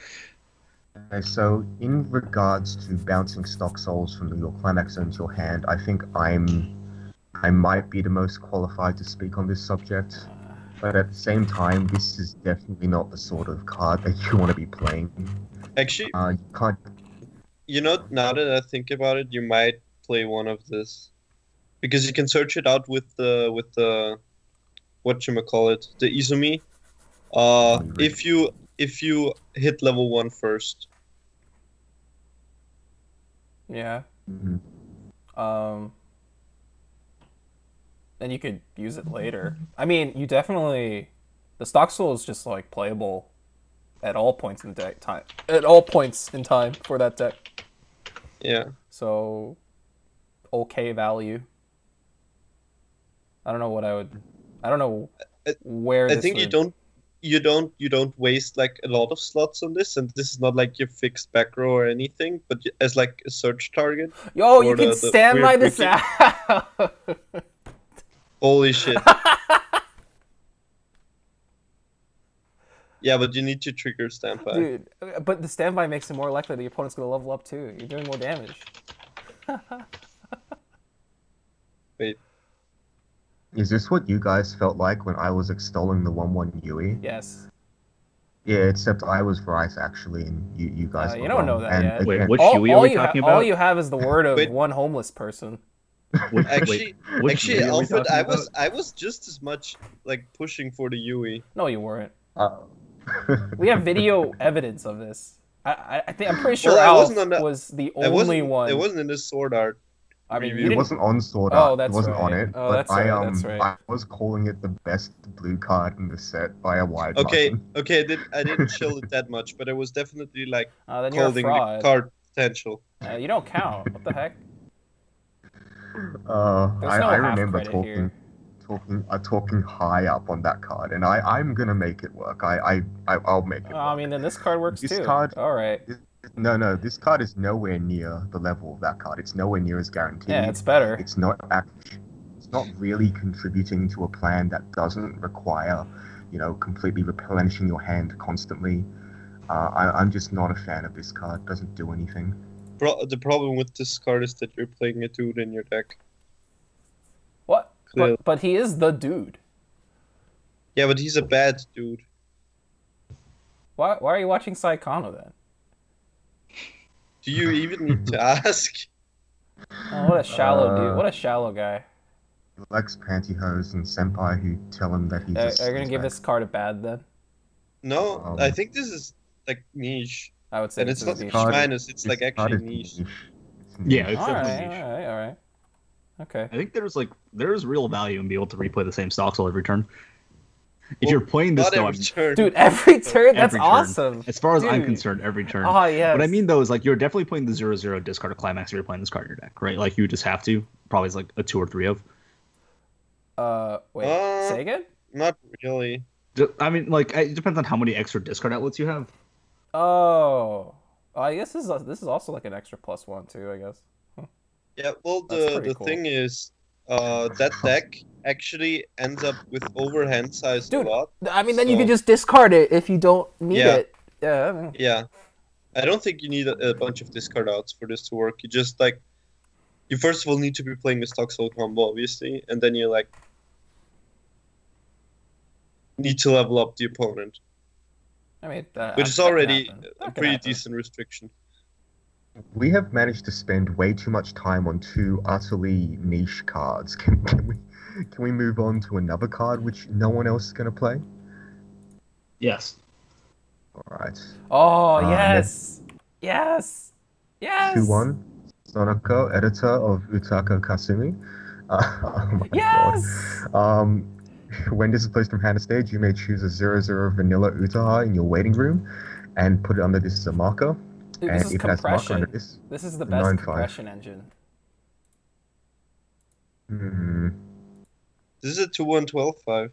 Okay, so in regards to bouncing stock souls from your climax zone to your hand, I think I might be the most qualified to speak on this subject. But at the same time, this is definitely not the sort of card that you want to be playing. Actually, You can't. you know, now that I think about it, you might play one of this because you can search it out with the whatchamacallit, the Izumi. If you hit level 1 first. Yeah. Mhm. Then you could use it later. I mean, you definitely the stock soul is just like playable at all points in deck time. At all points in time for that deck. Yeah. So okay value. I don't know what I would. I don't know where. I this think would... you don't waste like a lot of slots on this, and this is not like your fixed back row or anything, but as like a search target. Yo, you or can the stand weird by this wiki. out. Holy shit. Yeah, but you need to trigger standby. Dude, but the standby makes it more likely that your opponent's gonna level up too. You're doing more damage. Wait. Is this what you guys felt like when I was extolling the 1/1 Yui? Yes. Yeah, except I was right actually, and you guys. You were don't know wrong. that And yet. Wait, again- which Yui are we talking about? All you have is the word of Wait. one homeless person. Actually, which Yui are we Alfred, talking about? I was just as much like pushing for the Yui. No, you weren't. Uh-oh. We have video evidence of this. I think I'm pretty sure Well, I Alf wasn't on the- was the It only one. It wasn't in the sword art. I mean, review. you It didn't. wasn't on Sword Oh, Art. that's It wasn't on right. it. Oh, but that's I right, that's right. I was calling it the best blue card in the set by a wide Okay, margin. okay, I didn't chill it that much, but it was definitely like Then you're a holding the fraud. card potential. You don't count. What the heck? There's I no half remember credit here. talking high up on that card, and I'm gonna make it work. I'll make it. I work. mean, then this card works This too. card- All right. No, this card is nowhere near the level of that card. It's nowhere near as guaranteed. Yeah, it's better. It's not really contributing to a plan that doesn't require, completely replenishing your hand constantly. I'm just not a fan of this card. Doesn't do anything. The problem with this card is that you're playing a dude in your deck. What? Clearly. But he is the dude. Yeah, but he's a bad dude. Why are you watching Saekano then? Do you even need to ask? Oh, what a shallow dude. What a shallow guy. He likes pantyhose and senpai who tell him that he's. Are you gonna give this card a bad then? No, I think this is like niche. I would say And this it's not is niche. card- minus, it's like This card actually is niche. Yeah, it's All definitely right, niche. all right. Okay. I think there's real value in being able to replay the same stocks all every turn. If you're playing this Not though, every turn. Dude, every turn? That's every turn. awesome. As far as I'm Dude. concerned, every turn. Oh, yes. What I mean though is like you're definitely playing the 0/0 discard of climax if you're playing this card in your deck, right? Like you just have to. Probably is like a 2 or 3 of. Wait, say again? Not really. I mean, like it depends on how many extra discard outlets you have. Oh. I guess this is also like an extra +1 too, I guess. Yeah, well, That's pretty the cool. thing is, that deck actually ends up with overhand size Dude, a lot. I mean, then you so- can just discard it if you don't need Yeah. it. Yeah, I mean, Yeah. I don't think you need a bunch of discard outs for this to work. You just, like, you first of all need to be playing the stock soul combo, obviously, and then you, like, need to level up the opponent, which is that can already happen. a That can pretty happen. decent restriction. We have managed to spend way too much time on two utterly niche cards. Can we move on to another card which no one else is going to play? Yes. All right. Oh, next- yes! Yes! 2-1. Sonoko, editor of Utaka Kasumi. Oh my Yes! god. When this is placed from hand to stage, you may choose a 0/0 vanilla Utaha in your waiting room and put it under this as a marker. Dude, And this is if it has a marker under compression. this, This is the 9/5. best compression engine. Mm-hmm. This is a 2-1-12-5.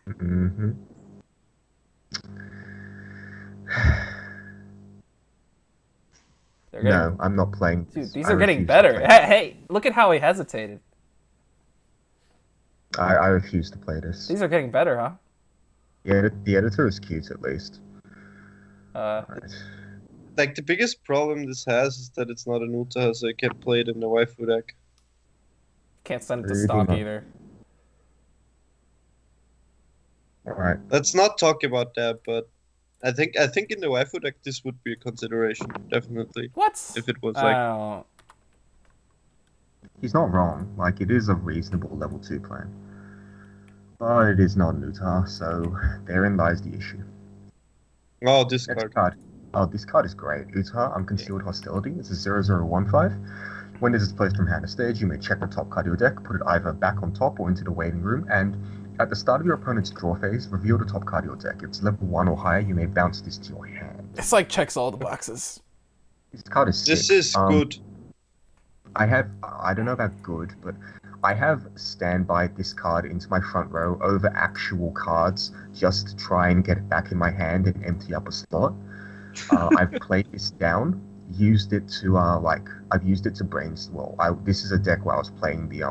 Mm-hmm. They're getting, No, I'm not playing. dude, this. these I are getting refuse to better. play Hey, look at how he hesitated. this. I refuse to play this. These are getting better, huh? The editor is cute, at least. Right. Like, the biggest problem this has is that it's not an Utaha, so it can't play it in the waifu deck. Can't send it to Really stock not. either. Alright. Let's not talk about that, but I think in the waifu deck this would be a consideration, definitely. What? If it was I like don't. He's not wrong. Like, it is a reasonable level 2 plan. But it is not an Utah, so therein lies the issue. oh, this Next card. card. Oh, this card is great. Utah, Unconcealed Hostility. It's a 0/0-1/5. When this is placed from hand to stage, you may check the top card of your deck, put it either back on top or into the waiting room, and at the start of your opponent's draw phase, reveal the top card of your deck. If it's level 1 or higher, you may bounce this to your hand. It's like checks all the boxes. This card is This sick. is good. I don't know about good, but I have standby this card into my front row over actual cards just to try and get it back in my hand and empty up a slot. I've played this down, used it to I've used it to brainstorm. This is a deck where I was playing the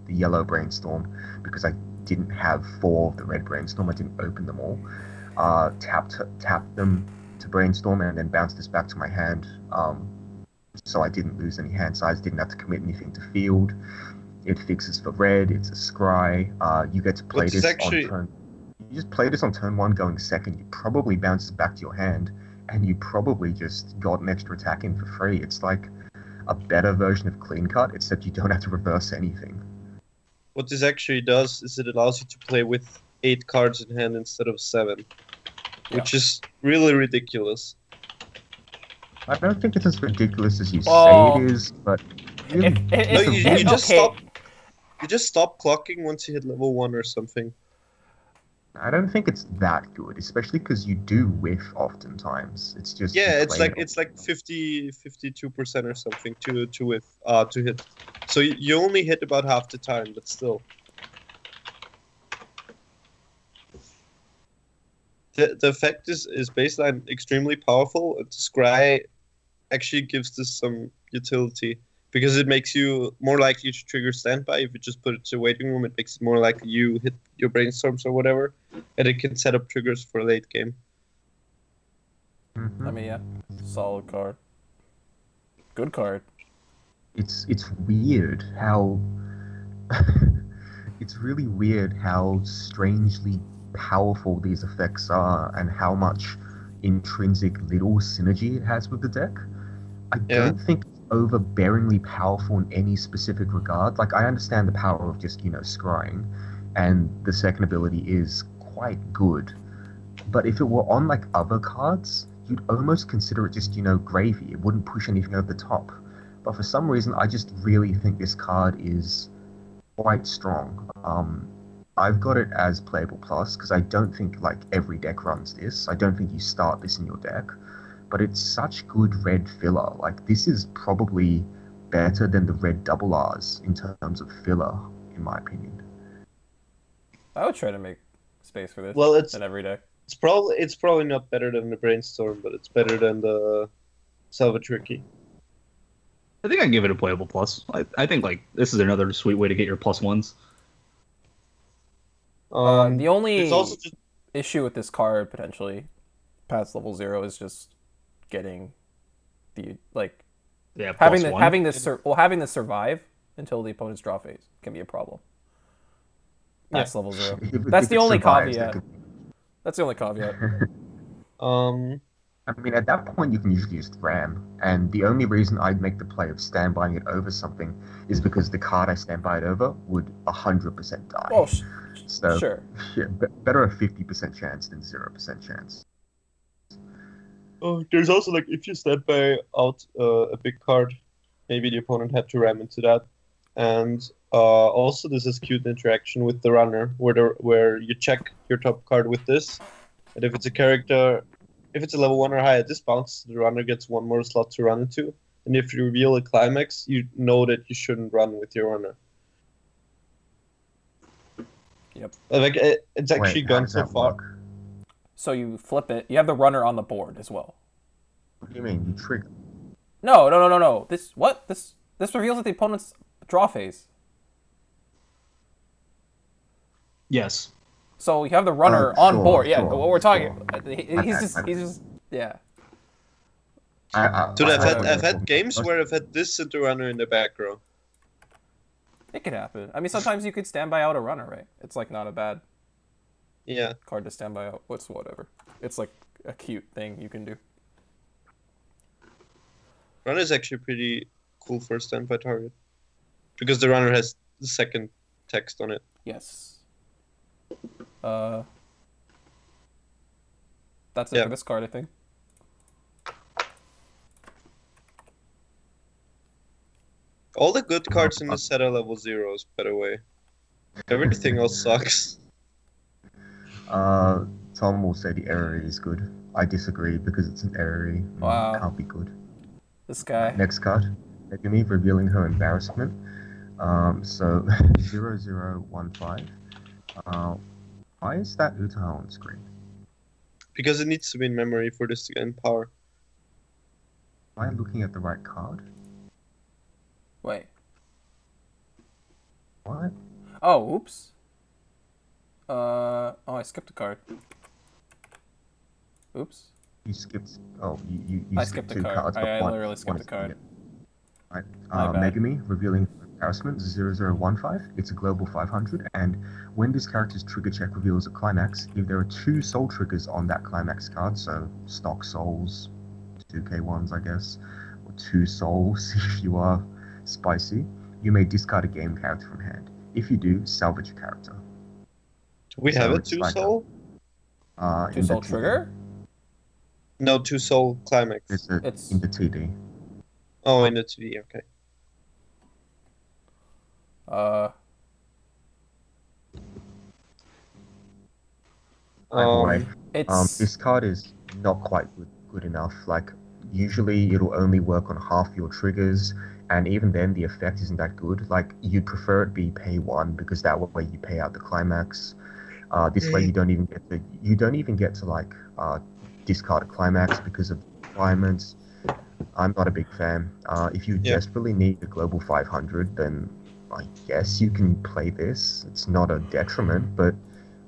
yellow brainstorm because I didn't have 4 of the red brainstorm. I didn't open them all. Tapped them to brainstorm and then bounced this back to my hand. So I didn't lose any hand size, didn't have to commit anything to field. It fixes for red, it's a scry. You get to play Which is this actually- on turn. You just play this on turn 1 going second, you probably bounce it back to your hand, and you probably just got an extra attack in for free. It's like a better version of Clean Cut, except you don't have to reverse anything. What this actually does is it allows you to play with 8 cards in hand instead of 7, which is really ridiculous. I don't think it's as ridiculous as you Oh. say it is, but really, If- No, if- you if- just okay. stop. You just stop clocking once you hit level 1 or something. I don't think it's that good, especially because you do whiff oftentimes. It's just Yeah, you it's play like it- it's like 52% or something to hit. So you only hit about half the time, but still. The effect is baseline extremely powerful. The Scry actually gives this some utility Because it makes you more likely to trigger standby. If you just put it to waiting room, it makes it more likely you hit your brainstorms or whatever, and it can set up triggers for late game. Mhm. I mean, yeah, solid card. Good card. It's weird how it's really weird how strangely powerful these effects are and how much intrinsic little synergy it has with the deck. I don't think it's overbearingly powerful in any specific regard. Like, I understand the power of just, scrying, and the second ability is quite good. But if it were on, like, other cards, you'd almost consider it just, gravy. It wouldn't push anything over the top. But for some reason, I just really think this card is quite strong. I've got it as playable plus because I don't think like every deck runs this. I don't think you start this in your deck, but it's such good red filler. Like, this is probably better than the red double R's in terms of filler, in my opinion. I would try to make space for this. Well, it's in every deck. It's probably not better than the brainstorm, but it's better than the salvage tricky. I think I'd give it a playable plus. I think like this is another sweet way to get your +1s. The only it's also just issue with this card potentially past level 0 is just getting the having this survive until the opponent's draw phase can be a problem. Past level 0. That's the only caveat. That's the only caveat. I mean, at that point, you can usually just ram, and the only reason I'd make the play of standbying it over something is because the card I standby it over would 100% die. Oh, so, sure. Yeah, better a 50% chance than 0% chance. Oh, there's also like if you standby out a big card, maybe the opponent had to ram into that, and also this is cute interaction with the runner, where you check your top card with this, and if it's a character. If it's a level 1 or higher disbounce, the runner gets one more slot to run into. And if you reveal a climax, you know that you shouldn't run with your runner. Yep. Like it's actually gone so far. Work? So you flip it. You have the runner on the board as well. What do you mean? You trigger? No. This reveals at the opponent's draw phase. Yes. So you have the runner on board. Yeah, what we're talking. Sure. He's just yeah. Dude, I've had games where I've had this and the runner in the back row. It could happen. I mean, sometimes you could standby out a runner, right? It's like not a bad card to standby out. Whatever. It's like a cute thing you can do. Runner is actually pretty cool for a standby target because the runner has the second text on it. Yes. That's it for this card, I think. All the good cards in the set are level 0s, by the way. Everything else sucks. Tom will say the Aerie is good. I disagree because it's an Aerie. Wow. It can't be good. This guy. Next card. Megumi revealing her embarrassment. So 0015. Why is that Utaha on screen? Because it needs to be in memory for this to get in power. Am I looking at the right card? Wait. What? Oh, oops. I skipped a card. Oops. You skipped. Oh, you I skipped skipped a two card. cards. But I one, literally skipped a card. Right. My bad. Megumi revealing embarrassment 0015. It's a global 500, and when this character's trigger check reveals a climax, if there are 2 soul triggers on that climax card, so stock souls, 2k1s, I guess, or 2 souls if you are spicy, you may discard a game character from hand. If you do, salvage a character. Do we have a 2 like soul? 2 soul trigger? No, 2 soul climax. It's in the TD. Oh, in the TD, okay. Anyway, it's this card is not quite good enough. Like, usually it'll only work on half your triggers, and even then the effect isn't that good. Like, you'd prefer it be pay 1 because that way you pay out the climax. This way you don't even get to like discard a climax because of requirements. I'm not a big fan. If you Yeah. desperately need a global 500, then I guess you can play this. It's not a detriment, but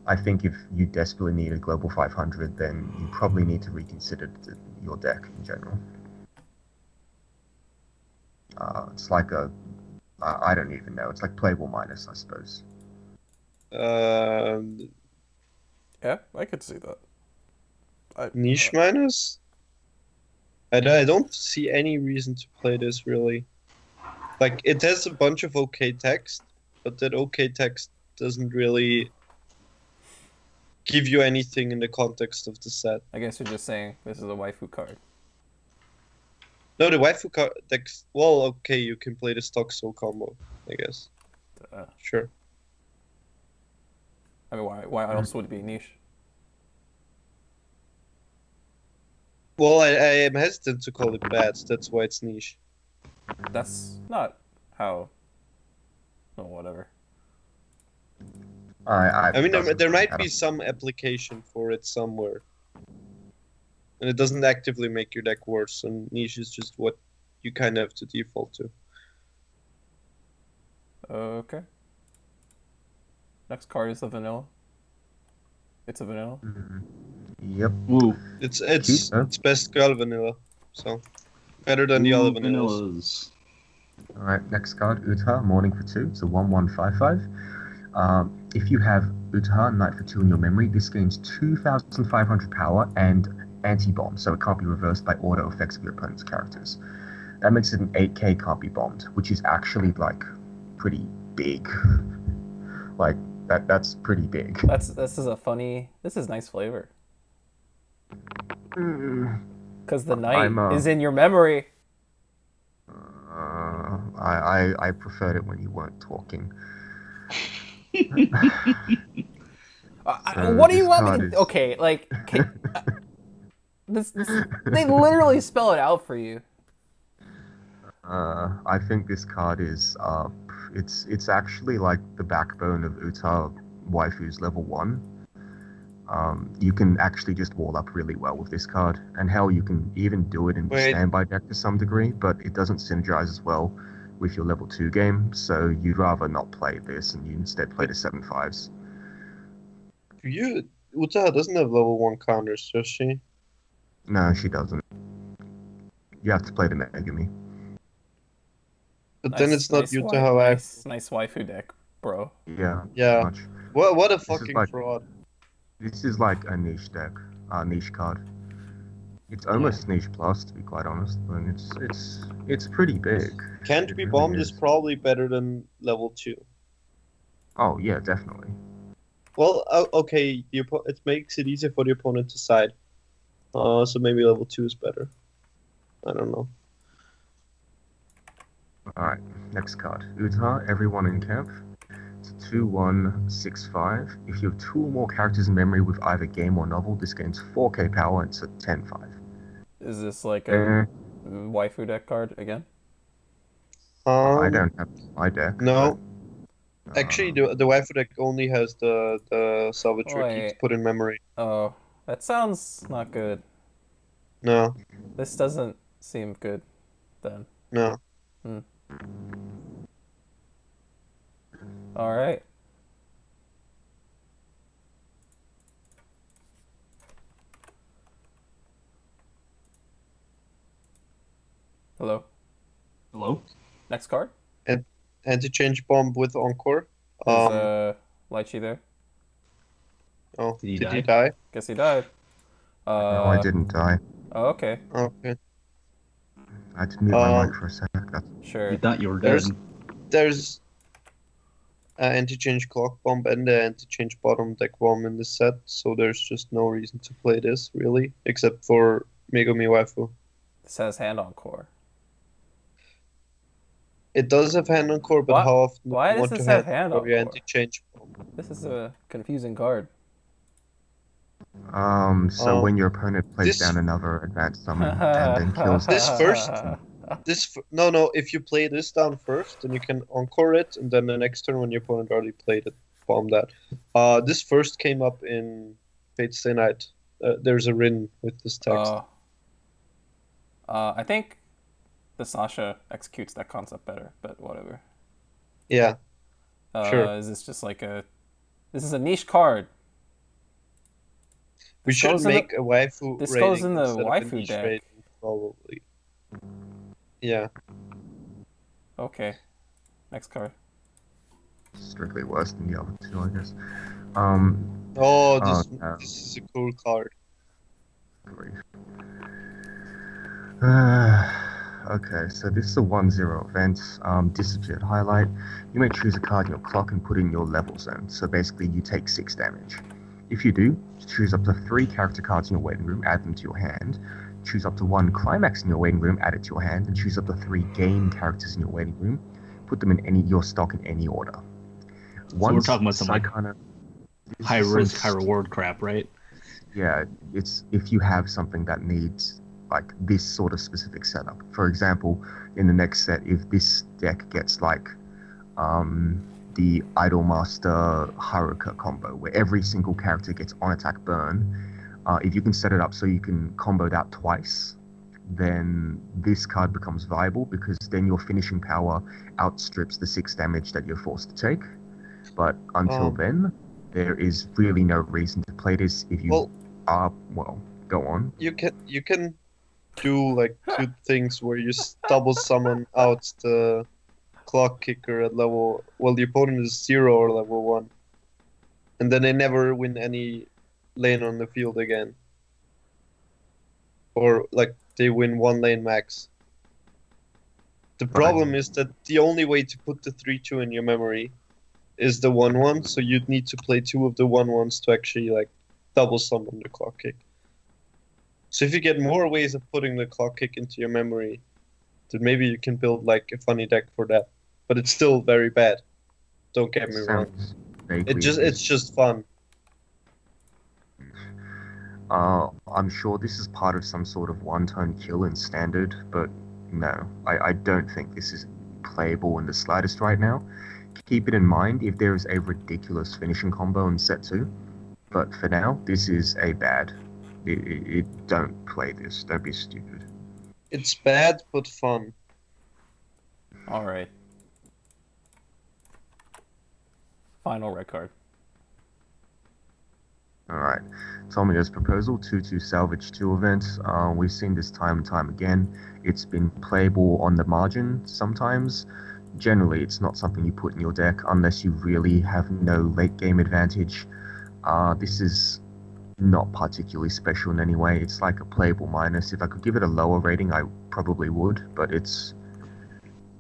I think if you desperately need a global 500, then you probably need to reconsider your deck in general. It's like I don't even know. It's like playable minus, I suppose. Yeah, I could see that. Niche minus? I don't see any reason to play this really. Like, it has a bunch of okay text, but that okay text doesn't really give you anything in the context of the set. I guess you're just saying this is a waifu card. No, the waifu card text. Well, okay, you can play the stock soul combo, I guess. Sure. I mean, why else would it be niche? Well, I am hesitant to call it bad. That's why it's niche. That's not how. Oh, whatever. I mean, there might be some application for it somewhere. And it doesn't actively make your deck worse, and niche is just what you kind of have to default to. Okay. Next card is the vanilla. It's a vanilla. Yep. Woo. It's best girl vanilla, so better than the other vanillas. All right, next card, Utaha, Morning for 2. It's a 1/1/5/5. If you have Utaha, Night for 2 in your memory, this gains 2,500 power and anti-bomb, so it can't be reversed by auto effects of your opponent's characters. That makes it an 8k can't be bombed, which is actually like pretty big. Like that's pretty big. This is nice flavor. Because the night is in your memory. I preferred it when you weren't talking. What do you want me to? Okay, like this they literally spell it out for you. I think this card is it's actually like the backbone of Utaha waifus level 1. You can actually just wall up really well with this card, and hell, you can even do it in the standby deck to some degree, but it doesn't synergize as well with your level 2 game, so you'd rather not play this and you instead play the 7/5s. Utaha doesn't have level 1 counters, does she? No, she doesn't. You have to play the Megami. But then it's not Utaha. Nice waifu deck, bro. Yeah. Yeah. What a fucking fraud. This is like a niche deck, niche card. It's almost niche plus, to be quite honest, but it's pretty big. Can't be bombed is probably better than level 2. Oh yeah, definitely. Well, okay, it makes it easier for the opponent to side. So maybe level 2 is better. I don't know. Alright, next card. Utaha, everyone in camp. It's a 2/1/6/5. If you have 2 or more characters in memory with either game or novel, this gains 4k power and it's a 10/5. Is this like a waifu deck card again? I don't have my deck. No. But, actually, the waifu deck only has the salvage key to put in memory. Oh, that sounds not good. No. This doesn't seem good, then. No. All right. Hello. Hello. Next card. Anti-change bomb with Encore. Is Lychee there? Oh, did he die? Guess he died. No, I didn't die. Oh, okay. Okay. I had to mute my mic for a sec. Sure. You thought you were dead. There's anti-change clock bomb and the anti-change bottom deck bomb in the set, so there's just no reason to play this, really, except for Megumi Waifu. This has hand encore. It does have hand encore, but how often why does this have hand encore? Anti-change bomb? This is a confusing card. So when your opponent plays down another advanced summon and then kills No, if you play this down first, then you can encore it, and then the next turn when your opponent already played it, bomb that. This first came up in Fate Stay Night. There's a Rin with this text. I think the Sasha executes that concept better, but whatever. Yeah. Sure. Is this just like a... This is a niche card. We This should goes in make the- a waifu this rating goes in the instead of a waifu niche deck. rating, probably. Yeah. Okay. Next card. Strictly worse than the other two, I guess. Oh, no. this is a cool card. Grief. Okay, so this is a 1-0 event. Disappeared highlight. You may choose a card in your clock and put it in your level zone. So basically, you take 6 damage. If you do, choose up to 3 character cards in your waiting room, add them to your hand. Choose up to 1 climax in your waiting room, add it to your hand, and choose up to 3 game characters in your waiting room. Put them in your stock in any order. So we're talking about some like Saekano, high risk, high reward crap, right? Yeah, it's if you have something that needs like this sort of specific setup. For example, in the next set, if this deck gets like the Idolmaster Haruka combo, where every single character gets on attack burn, if you can set it up so you can combo that twice, then this card becomes viable because then your finishing power outstrips the 6 damage that you're forced to take. But until then, there is really no reason to play this if you are, well, go on. You can do like 2 things where you double summon out the clock kicker at level, well, the opponent is 0 or level 1. And then they never win any lane on the field again. Or like they win 1 lane max. The problem is that the only way to put the 3-2 in your memory is the 1-1, so you'd need to play 2 of the 1-1s to actually like double summon the clock kick. So if you get more ways of putting the clock kick into your memory, then maybe you can build like a funny deck for that. But it's still very bad. Don't get me wrong. It's just fun. I'm sure this is part of some sort of one-tone kill in standard, but no, I don't think this is playable in the slightest right now. Keep it in mind if there is a ridiculous finishing combo in set 2, but for now, this is a bad. Don't play this. Don't be stupid. It's bad, but fun. Alright. Final red card. Alright. Tomoyo's proposal, 2-2 salvage 2 event. We've seen this time and time again. It's been playable on the margin sometimes. Generally, it's not something you put in your deck unless you really have no late game advantage. This is not particularly special in any way. It's like a playable minus. If I could give it a lower rating, I probably would, but it's...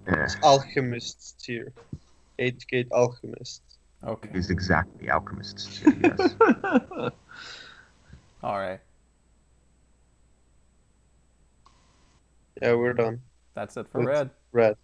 It's Alchemist's tier. 8-gate Alchemist. Okay. It is exactly Alchemist's tier, yes. Alright. Yeah, we're done. That's it for red. Red.